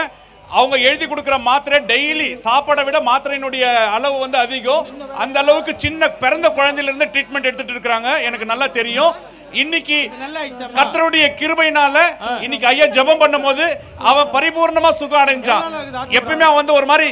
அவங்க எழுதி கொடுக்கிற மாத்திரை டெய்லி சாப்பாடை விட மாத்திரையினுடைய அளவு வந்து அதிகம். அந்த அளவுக்கு சின்ன பிறந்த குழந்தையில இருந்து ட்ரீட்மெண்ட் எடுத்துட்டு இருக்காங்க. எனக்கு நல்லா தெரியும். இன்னைக்கு கர்த்தருடைய கிருபையினால இன்னைக்கு ஐயா ஜெபம் பண்ணும்போது அவன் பரிபூர்ணமா சுகம் அடைஞ்சான். எப்பவுமே அவன் வந்து ஒரு மாதிரி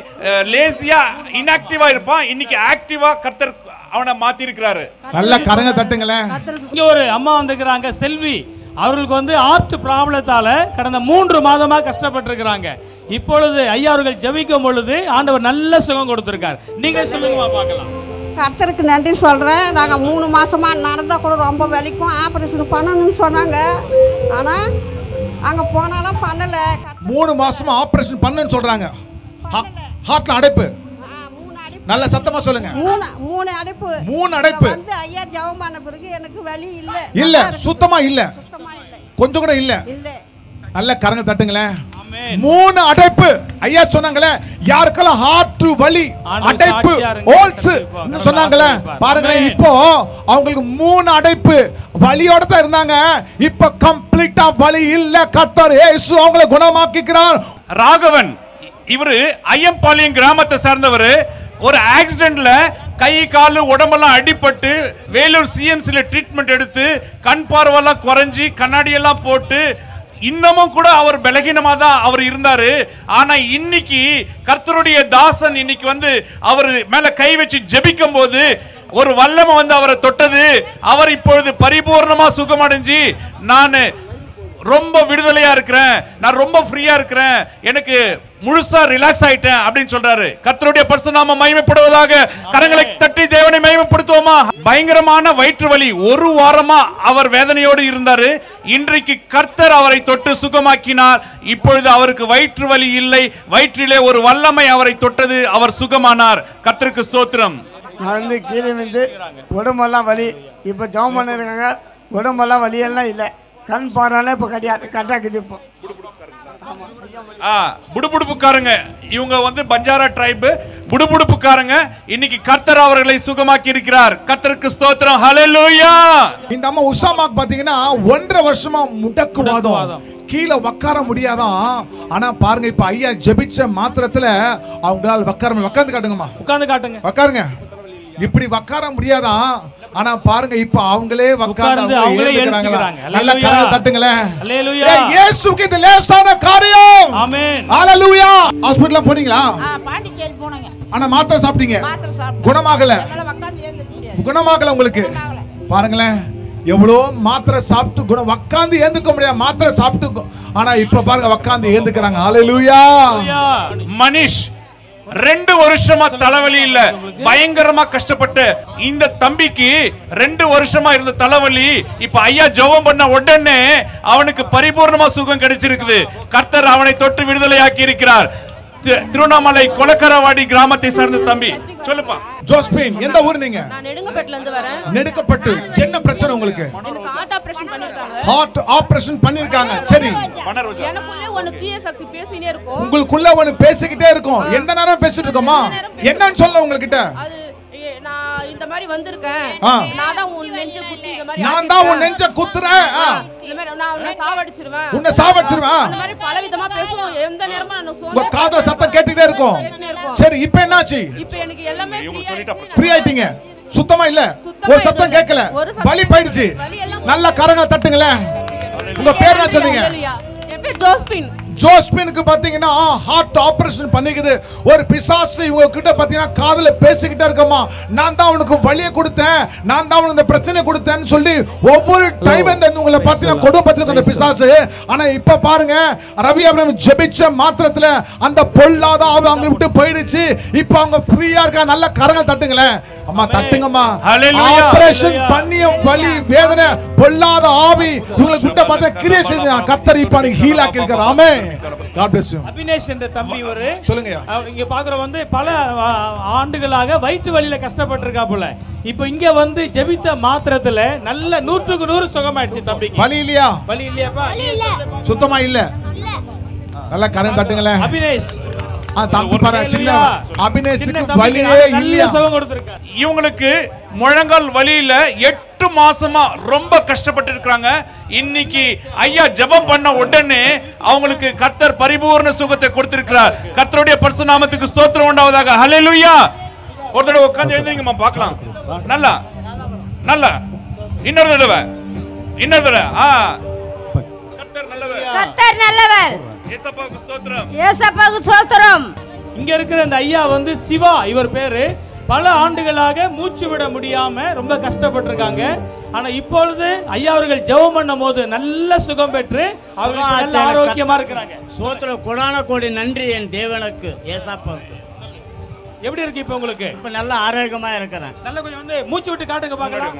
லேசியா இன்ஆக்டிவா இருப்பான். இன்னைக்கு ஆக்டிவா கர்த்தர் அவனை மாத்தி இருக்கிறாரு. நல்ல கரங்க தட்டுங்களேன். இங்க ஒரு அம்மா வந்துக்கிறாங்க, செல்வி. அவர்களுக்கு வந்து ஹார்ட் ப்ராப்ளத்தால கடந்த 3 மாதமா கஷ்டப்பட்டு இருக்கிறாங்க. இப்பொழுது ஐயா அவர்கள் ஜெபிக்கும் பொழுது ஆண்டவர் நல்ல சுகம் கொடுத்திருக்கார். நீங்க சொல்லுங்க பார்க்கலாம். கர்த்தருக்கு நன்றி சொல்கிறேன். நாங்கள் 3 மாதமாக நடந்தால் கூட ரொம்ப வலிக்கும், ஆப்ரேஷன் பண்ணணும்னு சொன்னாங்க. ஆனால் அங்கே போனாலும் பண்ணலை. 3 மாசமா ஆபரேஷன் பண்ணுன்னு சொல்றாங்க. ஹார்ட்ல அடைப்பு. நல்ல சத்தமா சொல்லுங்க. 3 அடைப்பு. 3 அடைப்பு. வந்து ஐயா ஜெபம் பண்ண பிறகு எனக்கு வலி இல்ல. இல்ல, சுத்தமா இல்ல. சுத்தமா இல்ல. கொஞ்சம் கூட இல்ல. இல்ல. நல்ல கரங்க தட்டுங்களேன். 3 அடைப்பு. ஐயா சொன்னாங்களே, யாருக்கெல்லாம் ஹார்ட் வலி, அடைப்பு, ஹோல்ஸ் சொன்னாங்களே, பாருங்க இப்போ அவங்களுக்கு 3 அடைப்பு வலியோட தான் இருந்தாங்க. இப்ப கம்ப்ளீட்டா வலி இல்ல. கர்த்தர் இயேசு அவங்களை குணமாக்கிக்கிறார். ராகவன் இவரு ஐயம்பாளையம் கிராமத்தை சேர்ந்தவர். ஒரு ஆக்சிடென்ட்ல கை காலு உடம்பெல்லாம் அடிபட்டு வேலூர் சிஎம்சில ட்ரீட்மெண்ட் எடுத்து கண் பார்வையெல்லாம் குறைஞ்சி கண்ணாடி எல்லாம் போட்டு இன்னமும் கூட அவர் பலகீனமா தான் அவர் இருந்தாரு. ஆனா இன்னைக்கு கர்த்தருடைய தாசன் இன்னைக்கு வந்து அவர் மேல கை வச்சு ஜெபிக்கும் போது ஒரு வல்லமை வந்து அவரை தொட்டது. அவர் இப்பொழுது பரிபூர்ணமா சுகமடைஞ்சு நான் ரொம்ப விடுதலையா இருக்கிறேன், நான் ரொம்ப ஃப்ரீயா இருக்கிறேன், எனக்கு முழுசா ரிலாக்ஸ் ஆயிட்டேன் அப்படின்னு சொல்றாரு. கர்த்தருடைய பரிசுத்த நாமம் மகிமைப்படுவதாக. கரங்களை தட்டி தேவனை மகிமைப்படுத்துவோமா? பயங்கரமான வயிற்று வலி 1 வாரமா அவர் வேதனையோடு இருந்தாரு. இன்றைக்கு கர்த்தர் அவரை தொட்டு சுகமாக்கினார். இப்பொழுது அவருக்கு வயிற்று வலி இல்லை. வயிற்றிலே ஒரு வல்லமை அவரை தொட்டது. அவர் சுகமானார். கர்த்தருக்கு ஸ்தோத்திரம். நான் வந்து கீழே விழுந்து உடம்பெல்லாம் வலி. இப்போ ஜெபம் பண்ணிருக்காங்க, உடம்பெல்லாம் வலியெல்லாம் இல்லை. கண் பார்வையெல்லாம் இப்போ கட்டாக்குது. இப்போ புடுபுடுப்புக்காரங்க இவங்க வந்து பஞ்சாரா ட்ரைப் புடுபுடுப்புக்காரங்க. இன்னைக்கு கர்த்தர் அவர்களை சுகமாக்கி இருக்கிறார். கர்த்தருக்கு ஸ்தோத்திரம். ஹல்லேலூயா. இந்த அம்மா உஷாமாக்கு பாத்தீங்கன்னா 1.5 வருஷமா முடக்குவாதம், கீழே உட்கார முடியாதான். ஆனா பாருங்க, இப்ப ஐயா ஜெபிச்ச மாத்திரத்துல அவங்களால உட்காந்து காட்டுங்கம்மா, உட்காருங்க. இப்படி உட்கார முடியாதான். ஆனா பாருங்க, இப்ப அவங்களே உட்கார்ந்து அவங்களே எழுந்திருக்காங்க. நல்ல கரங்களை தட்டுங்களேன். ஹல்லேலூயா. இயேசுவுக்கு இது லேசான காரியம். ஆமென். ஹல்லேலூயா. ஹாஸ்பிடல்ல போனீங்களா? பாண்டிச்சேரி போனங்க. ஆனா மாத்திரை சாப்பிட்டீங்க, மாத்திரை சாப்பிட்டேன். குணமாகல. என்னால உட்கார்ந்து ஏந்திருக்க முடியாது. குணமாகல உங்களுக்கு. பாருங்களேன், எவ்வளோ மாத்திரை சாப்பிட்டு உட்கார்ந்து ஏந்துக்க முடியாது. மாத்திரை சாப்பிட்டு, ஆனா இப்ப பாருங்க உட்கார்ந்து ஏந்துக்கிறாங்க. ஹல்லேலூயா. மனிஷ் 2 வருஷமா தலைவலி இல்ல, பயங்கரமா கஷ்டப்பட்டு இந்த தம்பிக்கு 2 வருஷமா இருந்த தலைவலி இப்ப ஐயா ஜெபம் பண்ண உடனே அவனுக்கு பரிபூர்ணமா சுகம் கிடைச்சிருக்குது. கர்த்தர் அவனை தொட்டு விடுதலையாக்கி இருக்கிறார். திருவண்ணாமலை கொலக்கரவாடி கிராமத்தை சேர்ந்த தம்பி. சொல்லுப்பா. ஜோஸ்பின், எந்த ஊர் நீங்க? நான் நெடுங்கப்பட்டுல இருந்து வரேன். நெடுங்கப்பட்டு. என்ன பிரச்சனை உங்களுக்கு? எனக்கு ஹார்ட் ஆபரேஷன் பண்ணிருக்காங்க. ஹார்ட் ஆபரேஷன் பண்ணிருக்காங்க. சரி. எனக்குள்ள ஒரு தீய சக்தி பேசினே இருக்கும். உங்களுக்குள்ள ஒன்னு பேசிக்கிட்டே இருக்கும். எந்த நேரம் பேசிட்டு இருக்கோமா? என்னன்னு சொல்ல உங்ககிட்ட? அது நான் இந்த மாதிரி வந்திருக்கேன், நான் தான் உன் நெஞ்ச குத்தி இந்த மாதிரி நான் தான் உன் நெஞ்ச குத்துறேன், இந்த மாதிரி நான் உன்னை சாவடிச்சிருவேன், உன்னை சாவடிச்சிருவேன், அந்த மாதிரி பல விதமா பேசுவோம். எந்த நேரமா நான் உங்க காதுல சத்தம் கேட்டுட்டே இருக்கும். சரி, இப்போ என்னாச்சு? இப்போ எனக்கு எல்லாமே ஃப்ரீ ஆயிட்டீங்க. சுத்தமா இல்ல, ஒரு சத்தம் கேட்கல, வலி போயிடுச்சு. நல்ல கரங்களை தட்டுங்களே. உங்க பேர் என்ன சொன்னீங்க? என் பேர் ஜோஸ்பின். ஜோஸ்பினுக்கு பாத்தீங்கன்னா ஹார்ட் ஆபரேஷன் பண்ணிக்குது. ஒரு பிசாசு இவங்க கிட்ட பாத்தீங்கன்னா காதுல பேசிக்கிட்டே இருக்கமா, நான் தான் உனக்கு வலியை கொடுத்தேன், நான் தான் உனக்கு இந்த பிரச்சனை கொடுத்தேன்னு சொல்லி ஒவ்வொரு டைம் இந்த உங்களை பாத்தீங்கன்னா கொடுப்பத்திருக்கு அந்த பிசாசு. ஆனா இப்ப பாருங்க, ரவி அபிராம் ஜெபிச்ச மாத்திரத்துல அந்த பொல்லாத ஆவி அவங்க விட்டு போயிடுச்சு. இப்ப அவங்க ஃப்ரீயா இருக்க. நல்ல கரங்கள் தட்டுங்களேன். அம்மா தட்டுங்கம்மா. ஆபரேஷன் பண்ணிய வலி வேதனை பொல்லாத ஆவி உங்களை விட்டு பார்த்த கிரியேஷன் கர்த்தர் இப்ப ஹீல் ஆக்கி இருக்கார். ஆமென். God bless you. அபினேஷ் என்ற தம்பி ஒரு சொல்லுங்க. இங்க பாக்குற வந்து பல ஆண்டுகளாக வயிற்று வலியில கஷ்டப்பட்டிருக்கா போல. இப்போ இங்க வந்து ஜெபித்த மாத்திரத்துல நல்ல 100க்கு 100 சுகமாயிடுச்சு தம்பிக்கு. வலி இல்லையா? வலி இல்லையாப்பா? சுத்தமா இல்ல. நல்ல கரம் தட்டுங்களே. அபினேஷ் தம்பி பாரு, சின்ன அபினேஷுக்கு வலியே இல்லையா? இவங்களுக்கு முழங்கால் வலியில 8 மாசமா ரொம்ப கஷ்டப்பட்டு இருக்காங்க. இன்னைக்கு ஐயா ஜெபம் பண்ண உடனே அவங்களுக்கு கர்த்தர் பரிபூர்ண சுகத்தை கொடுத்திருக்கிறார். கர்த்தருடைய பரிசுத்த நாமத்துக்கு ஸ்தோத்திரம் உண்டாவதாக. ஹல்லேலூயா. ஒரு தடவை உட்கார்ந்து எழுந்திருங்கம்மா பார்க்கலாம். நல்லா நல்லா இன்னொரு தடவை கர்த்தர் நல்லவர். இயேசுவுக்கு ஸ்தோத்திரம். இயேசுவுக்கு ஸ்தோத்திரம். இங்க இருக்கிற அந்த ஐயா வந்து சிவா, இவர் பேரு. பல ஆண்டுகளாக மூச்சு விட முடியாம ரொம்ப கஷ்டப்பட்டிருக்காங்க. ஆனா இப்பொழுது ஐயா அவர்கள் ஜெபம் பண்ணும் போது நல்ல சுகம் பெற்று அவர்கள் நல்ல ஆரோக்கியமா இருக்கிறாங்க. ஸ்தோத்திரம். கொடான கோடி நன்றி என் தேவனுக்கு, ஏசாப்பாவுக்கு. எப்படி இருக்கு இப்ப உங்களுக்கு? இப்ப நல்ல ஆரோக்கியமா இருக்கிறேன். நல்ல கொஞ்சம் வந்து மூச்சு விட்டு காட்டுங்க பார்க்கலாம்.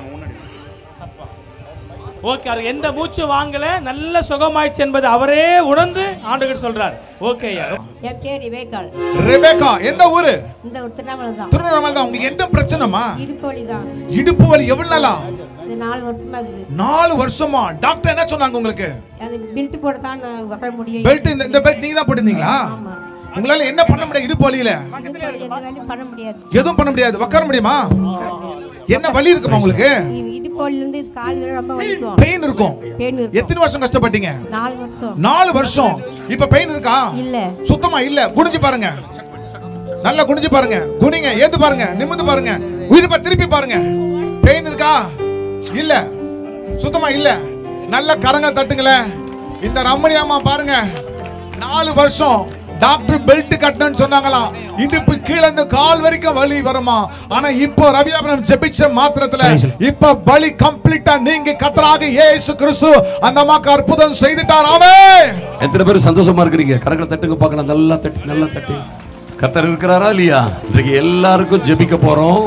ஓகே, அவர் எந்த மூச்சு வாங்கல, நல்ல சுகமாயிடுச்சு என்பது அவரே உணர்ந்து ஆண்டவர் சொல்றார். ஓகே ஐயா. என் பேர் ரெபேக்கா. ரெபேக்கா எந்த ஊரு? இந்த திருவண்ணாமலை தான். திருவண்ணாமலை தான். உங்களுக்கு என்ன பிரச்சனைமா? இடுப்பு வலி தான். இடுப்பு வலி எவ்வளவு நாளா? இது 4 வருஷமா இருக்குது. 4 வருஷமா? டாக்டர் என்ன சொன்னாங்க உங்களுக்கு? அது பெல்ட் போட தான் உட்கார முடியும். பெல்ட் இந்த பெல்ட் நீங்க தான் போட்டுருந்தீங்களா? ஆமா. உங்களால என்ன பண்ண முடியாது இடுப்பு வலியில? பண்ண முடியாது. எதுவும் பண்ண முடியாது. உட்கார முடியுமா? என்ன வலி இருக்குமா உங்களுக்கு? இடுப்பு வலில இருந்து கால் வரை ரொம்ப வலிக்கும். பெயின் இருக்கும். எத்தனை வருஷம் கஷ்டப்பட்டீங்க? 4 வருஷம். 4 வருஷம். இப்ப பெயின் இருக்கா? இல்ல. சுத்தமா இல்ல. குனிஞ்சு பாருங்க. நல்லா குனிஞ்சு பாருங்க. குனிங்க, ஏந்து பாருங்க, நிமிர்ந்து பாருங்க, உயிர்ப்ப திருப்பி பாருங்க. பெயின் இருக்கா? இல்ல. சுத்தமா இல்ல. நல்ல கரங்க தட்டுங்களே. இந்த ரமணி அம்மா பாருங்க, 4 வருஷம் டாக்டர் பெல்ட் கட்டணும்னு சொன்னாங்களாம். இடுப்பு கீழ இருந்து கால் வரைக்கும் வலி வருமா? ஆனா இப்போ ரவியாபனம் ஜெபிச்ச மாத்திரத்துல இப்ப வலி கம்ப்ளீட்டா நீங்க கர்த்தராகிய இயேசு கிறிஸ்து அந்த அம்மாக்கு அற்புதம் செய்துட்டார். ஆமென். எத்தனை பேர் சந்தோஷமா இருக்கிறீங்க? கரங்களை தட்டுங்க பார்க்கலாம். நல்லா தட்டி. கர்த்தர் இருக்கிறாரா இல்லையா? இன்றைக்கு எல்லாருக்கும் ஜெபிக்க போறோம்.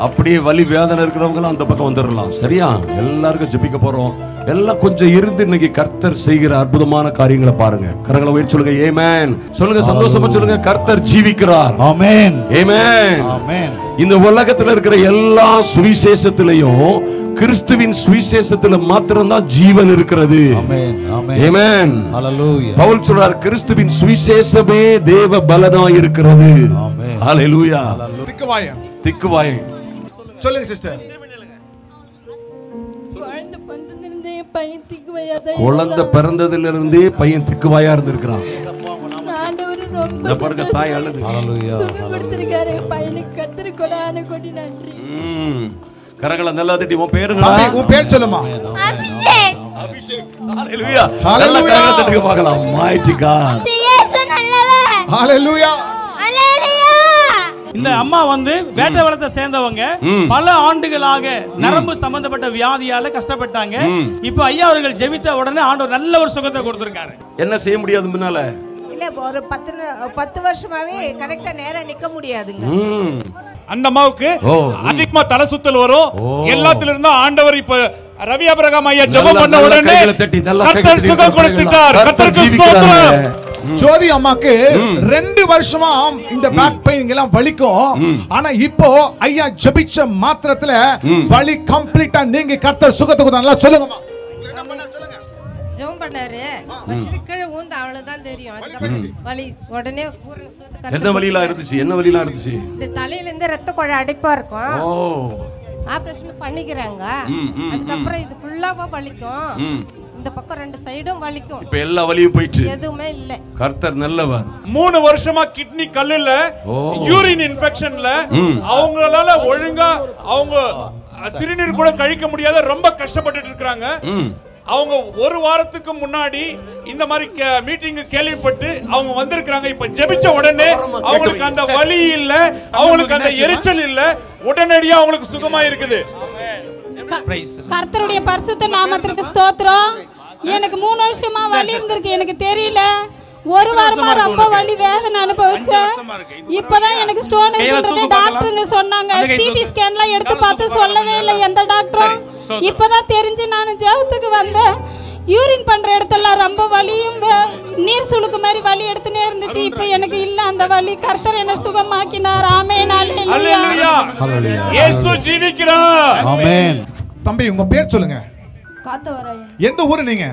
அப்படியே வலி வேதனை இருக்கிறவங்க அந்த பக்கம் வந்துடலாம். சரியா? எல்லாருக்கும் ஜெபிக்க போறோம். எல்லாம் கொஞ்சம் இருந்து இன்னைக்கு கர்த்தர் செய்கிற அற்புதமான காரியங்களை பாருங்க. கரங்களை உயர்த்தி சொல்லுங்க. ஆமென். சொல்லுங்க, சந்தோஷமா சொல்லுங்க. கர்த்தர் ஜீவிக்கிறார். ஆமென். ஆமென். ஆமென். இந்த உலகத்துல இருக்கிற எல்லா சுவிசேஷத்திலையும் கிறிஸ்துவின் சுவிசேஷத்துல மாத்திரம்தான் ஜீவன் இருக்கிறது. ஆமென். ஆமென். ஆமென். ஹல்லேலூயா. பவுல் சொல்றார், கிறிஸ்துவின் சுவிசேஷமே தேவ பலனாய் இருக்கிறது. ஆமென். ஹல்லேலூயா. திக்குவாய். சொல்லுங்க சிஸ்டர். குழந்தை பிறந்ததுல இருந்தே பையன் திக்குவாயா இருந்திருக்கிறான். இந்த பாருங்க, தாய் அழுது. கரங்களை நல்லா தட்டி. உன் பேரு உன் பேர் சொல்லுமா? அபிஷேக். ஹல்லேலூயா. நல்லா கரங்களை தட்டுங்க பார்க்கலாம். mighty God. இயேசு நல்லவர். ஹல்லேலூயா. இந்த அம்மா வந்து வேட்டவளத்தை சேர்ந்தவங்க. பல ஆண்டுகளாக நரம்பு சம்பந்தப்பட்ட வியாதியால கஷ்டப்பட்டாங்க. இப்ப ஐயா அவர்கள் ஜெபித்த உடனே ஆண்டவர் நல்ல ஒரு சுகத்தை கொடுத்திருக்காரு. என்ன செய்ய முடியாது முன்னால? இல்ல, ஒரு 10 வருஷமாவே கரெக்டா நேரா நிக்க முடியாதுங்க. அந்த அம்மாவுக்கு அதிகமா தலை சுத்தல் வரும். எல்லாத்துல இருந்தும் ஆண்டவர் இப்ப ரவி அபிரகாம் ஐயா ஜெபம் பண்ண உடனே கர்த்தர் சுகம் கொடுத்துட்டார். கர்த்தருக்கு ஸ்தோத்திரம். ஜோதி அம்மாக்கு 2 வருஷமா இந்த பேக் பெயின் எல்லாம் வலிக்கும். ஆனா இப்போ ஐயா ஜெபிச்ச மாத்திரத்துல வலி கம்ப்ளீட்டா நீங்க கர்த்தர் சுகத்தை கொடுத்தாங்க. நல்லா சொல்லுங்கம்மா. ஜெபம் பண்ணாரு. வச்சிட்டு கீழே ஊந்து அவ்வளவுதான் தெரியும். அதுக்கப்புறம் வலி உடனே பூரண சுகத்தை. என்ன வலிலாம் இருந்துச்சு? என்ன வலிலாம் இருந்துச்சு? இந்த தலையில இருந்து ரத்த குழாய் அடைப்பா இருக்கும். ஆபரேஷன் பண்ணிக்கிறாங்க. அதுக்கப்புறம் இது ஃபுல்லாவா வலிக்கும். இந்த பக்கம் 2 சைடும் வலிக்கும். இப்ப எல்லா வலியும் போயிடுச்சு. எதுவுமே இல்ல. கர்த்தர் நல்லவர். 3 வருஷமா கிட்னி கல்லுல யூரின் இன்ஃபெக்ஷன்ல அவங்களால ஒழுங்கா அவங்க சிறுநீர் கூட கழிக்க முடியாத ரொம்ப கஷ்டப்பட்டுட்டு இருக்காங்க. அவங்க ஒரு வாரத்துக்கு முன்னாடி இந்த மாதிரி மீட்டிங் கேள்விப்பட்டு அவங்க வந்திருக்காங்க. இப்ப ஜெபிச்ச உடனே அவங்களுக்கு அந்த வலி இல்ல, அவங்களுக்கு அந்த எரிச்சல் இல்ல, உடனடியா அவங்களுக்கு சுகமா இருக்குது. கர்த்தருடைய பரிசுத்த நாமத்திற்கு ஸ்தோத்திரம். எனக்கு 3 வருஷமா வலி இருந்திருக்கு. எனக்கு தெரியல. ஒரு வாரமா ரொம்ப வலி வேதனை அனுபவிச்சேன். இப்பதான் எனக்கு ஸ்டோன் இருக்குன்றது டாக்டருங்க சொன்னாங்க. சிடி ஸ்கேன்லாம் எடுத்து பார்த்து சொல்லவே இல்லை எந்த டாக்டரும். இப்பதான் தெரிஞ்சு நான் ஜெபத்துக்கு வந்தேன். யூரின் பண்ற இடத்துல ரொம்ப வலியும் நீர் சுளுக்கு மாதிரி வலி எடுத்துனே இருந்துச்சு. இப்ப எனக்கு இல்ல அந்த வலி. கர்த்தர் என்ன சுகமாக்கினார். ஆமென். ஹல்லேலூயா. இயேசு ஜீவிக்கிறார். ஆமென். தம்பி உங்க பேர் சொல்லுங்க. காத்தவராயன். எந்த ஊரு நீங்க?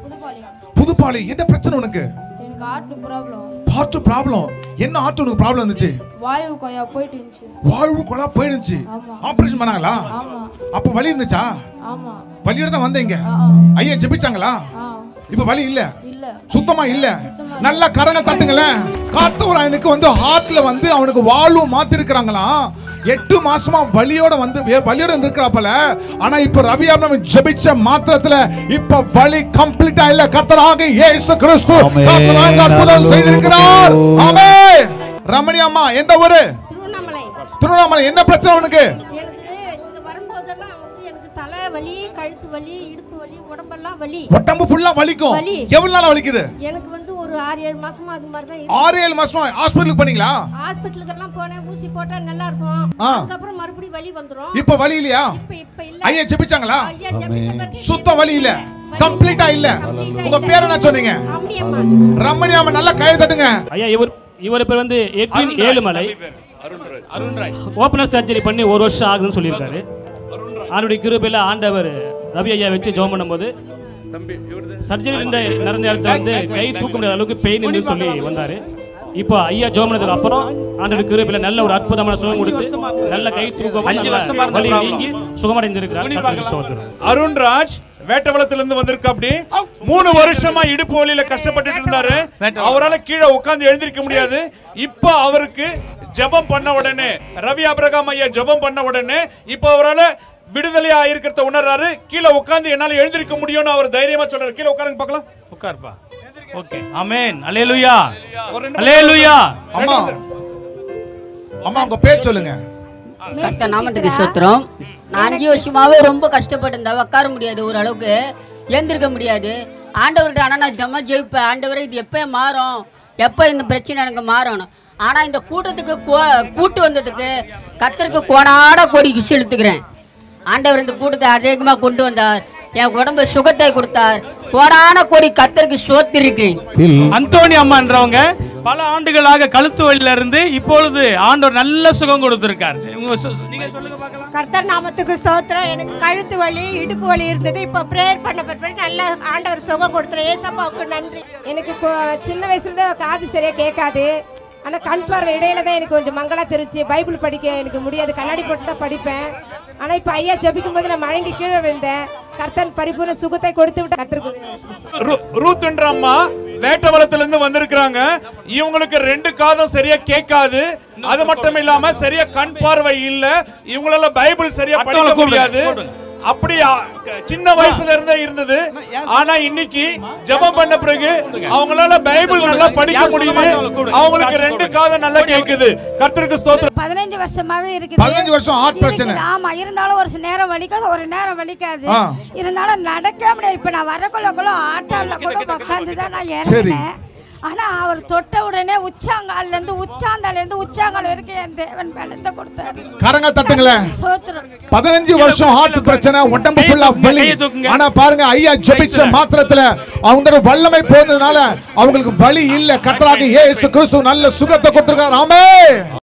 புதுப்பாளையம். புதுப்பாளையம். என்ன பிரச்சனை உனக்கு? எனக்கு எனக்கு ஹார்ட் ப்ராப்ளம். Heart problem. என்ன ஹார்ட் உனக்கு ப்ராப்ளம் இருந்துச்சு? வாயு கொயா போயிட்டு இருந்துச்சு. வாயு கொலா போயிடுச்சு. ஆபரேஷன் பண்ணாங்களா? ஆமா. அப்ப வலி இருந்துச்சா? ஆமா. வலியோட தான் வந்தீங்க. ஐயா ஜெபிச்சாங்களா? இப்ப வலி இல்ல. சுத்தமா இல்ல. நல்ல கரங்க தட்டுங்களே. காத்தவராயனுக்கு வந்து ஹார்ட்ல வந்து அவனுக்கு வால்வு மாத்தி இருக்காங்களா? 8 மாசமா வலியோட வந்திருக்கிறாப்பல. ஆனா இப்ப ரவி அபிராமி ஜெபிச்ச மாத்திரத்துல இப்ப வலி கம்ப்ளீட்டா இல்ல. கர்த்தராகிய இயேசு கிறிஸ்து கர்த்தராக அற்புதம் செய்திருக்கிறார். ஆமென். ரமணி அம்மா எந்த ஊரு? திருவண்ணாமலை. திருவண்ணாமலை. என்ன பிரச்சனை உனக்கு? எனக்கு இங்க வரும்போதெல்லாம் வந்து எனக்கு தலை வலி, கழுத்து வலி, இடுப்பு வலி, உடம்பெல்லாம் வலி. உடம்பு ஃபுல்லா வலிக்கும். எவ்வளவு நாளா வலிக்குது? எனக்கு வந்து ஒரு 6-7 மாசமா அது மாதிரி தான் இருக்கு. 6-7 மாசமா ஹாஸ்பிடலுக்கு போனீங்களா? ஹாஸ்பிடலுக்கு எல்லாம் போனேன், ஊசி போட்டா நல்லா இருக்கும். அதுக்கு அப்புறம் மறுபடியும் வலி வந்துரும். இப்ப வலி இல்லையா? இப்ப இல்ல. ஐயா ஜெபிச்சாங்களா? ஐயா ஜெபிச்ச சுத்த வலி இல்ல. கம்ப்ளீட்டா இல்ல. உங்க பேர் என்ன சொன்னீங்க? ரமணி அம்மா. நல்ல கை தட்டுங்க. ஐயா இவர் பேர் வந்து Edwin Ezhumalai. Arunraj. Opener surgery பண்ணி 1 வருஷம் ஆகுதுன்னு சொல்லியிருக்காரு. அவருடைய கிருபையில ஆண்டவர் ரவி ஐயா வச்சு ஜெபம் பண்ணும்போது சர்ஜரி நடந்த இடத்துல வந்து கை தூக்க முடியாத அளவுக்கு பெயின் சொல்லி வந்தாரு. இப்போ ஐயா ஜெபம் பண்ணதுக்கு அப்புறம் ஆண்டவர் கிருபையில நல்ல ஒரு அற்புதமான சுகம் கொடுத்து நல்ல கை தூக்க 5 வருஷமா வலி நீங்கி சுகமடைந்திருக்கிறார். அருண்ராஜ் வேட்டவளத்துல இருந்து வந்திருக்க. அப்படி 3 வருஷமா இடுப்பு வலியில கஷ்டப்பட்டு இருந்தாரு. அவரால் கீழே உட்கார்ந்து எழுந்திருக்க முடியாது. இப்ப அவருக்கு ஜெபம் பண்ண உடனே ரவி அபிரகாம் ஐயா ஜெபம் பண்ண உடனே இப்ப அவரால் விடுதலையா இருக்கிறத உணர்றாரு. கீழே உட்கார்ந்து என்னால எழுந்திருக்க முடியும்னு அவர் தைரியமா சொல்றாரு. கீழே உட்காருங்க பார்க்கலாம். உட்கார்ப்பா. ஓகே. ஆமென். அல்லேலூயா. அல்லேலூயா. அம்மா அம்மா உங்க பேர் சொல்லுங்க. கர்த்தர் நாமத்துக்கு ஸ்தோத்திரம். நான் 5 வருஷமாவே ரொம்ப கஷ்டப்பட்டு இருந்தேன். உட்கார முடியாது, ஒரு அளவுக்கு எழுந்திருக்க முடியாது. ஆண்டவர்கிட்ட ஆனால் நான் ஜெபம் ஜெயிப்பேன். ஆண்டவரே இது எப்போ மாறும், எப்போ இந்த பிரச்சனை எனக்கு மாறணும். ஆனால் இந்த கூட்டத்துக்கு கூட்டு வந்ததுக்கு கர்த்தருக்கு கோடாட கோடி செலுத்துக்கிறேன். ஆண்டவர் இந்த கூட்டத்தை அதிகமாக கொண்டு வந்தார். என் உடம்பு சுகத்தை கொடுத்தார். கோடான கோடி கர்த்தருக்கு சோத்திருக்கேன். அந்தோணி அம்மான்றவங்க பல ஆண்டுகளாக கழுத்து வலியில இருந்து இப்பொழுது ஆண்டவர் நல்ல சுகம் கொடுத்திருக்கார். நீங்க சொல்லுங்க பார்க்கலாம். கர்த்தர் நாமத்துக்கு ஸ்தோத்திரம். எனக்கு கழுத்து வலி, இடுப்பு வலி இருந்தது. இப்போ பிரேயர் பண்ண பிறகு நல்ல ஆண்டவர் சுகம் கொடுத்துரு. ஏசப்பாவுக்கு நன்றி. எனக்கு சின்ன வயசுல இருந்து காது சரியா கேட்காது. ஆனால் கண் பார்வை இடையில தான் எனக்கு கொஞ்சம் மங்களா தெரிஞ்சு. பைபிள் படிக்க எனக்கு முடியாது, கண்ணாடி போட்டு தான் படிப்பேன். ஆனால் இப்போ ஐயா ஜபிக்கும் போது நான் மழங்கி கீழே விழுந்தேன். கர்த்தன் பரிபூர்ண சுகத்தை கொடுத்து விட்டு கர்த்தருக்கு. ரூத் என்ற அம்மா வேட்டவளத்துல இருந்து வந்திருக்காங்க. இவங்களுக்கு 2 காதும் சரியா கேட்காது. அது மட்டும் இல்லாம சரியா கண் பார்வை இல்ல. இவங்களால பைபிள் சரியா படிக்க முடியாது. அப்படி சின்ன வயசுல இருந்தே இருந்தது. ஆனா இன்னைக்கு ஜெபம் பண்ண பிறகு அவங்களால பைபிள் நல்லா படிக்க முடியுது. அவங்களுக்கு 2 காதும் நல்லா கேக்குது. கர்த்தருக்கு ஸ்தோத்திரம். 15 வருஷமாவே இருக்குது. 15 வருஷம் ஹார்ட் பிரச்சனை. ஆமா, இருந்தாலும் ஒரு நேரம் வலிக்காது, ஒரு நேரம் வலிக்காது. இருந்தாலும் நடக்க முடியாது. இப்ப நான் வரக்குள்ள ஆட்டோல கூட உட்கார்ந்து தான் நான் ஏறினேன். ஆனா அவர் தொட்ட உடனே உச்சாங்கால்ல இருந்து உச்சாங்கால் வரைக்கும் என் தேவன் பலத்தை கொடுத்தாரு. கரங்க தட்டுங்களே. 15 வருஷம் ஹார்ட் பிரச்சனை, உடம்பு ஃபுல்லா வலி. ஆனா பாருங்க ஐயா ஜெபிச்ச மாத்திரத்துல அவங்க வல்லமை போனதுனால அவங்களுக்கு வலி இல்ல. கர்த்தராகிய இயேசு கிறிஸ்து நல்ல சுகத்தை கொடுத்திருக்கார். ஆமென்.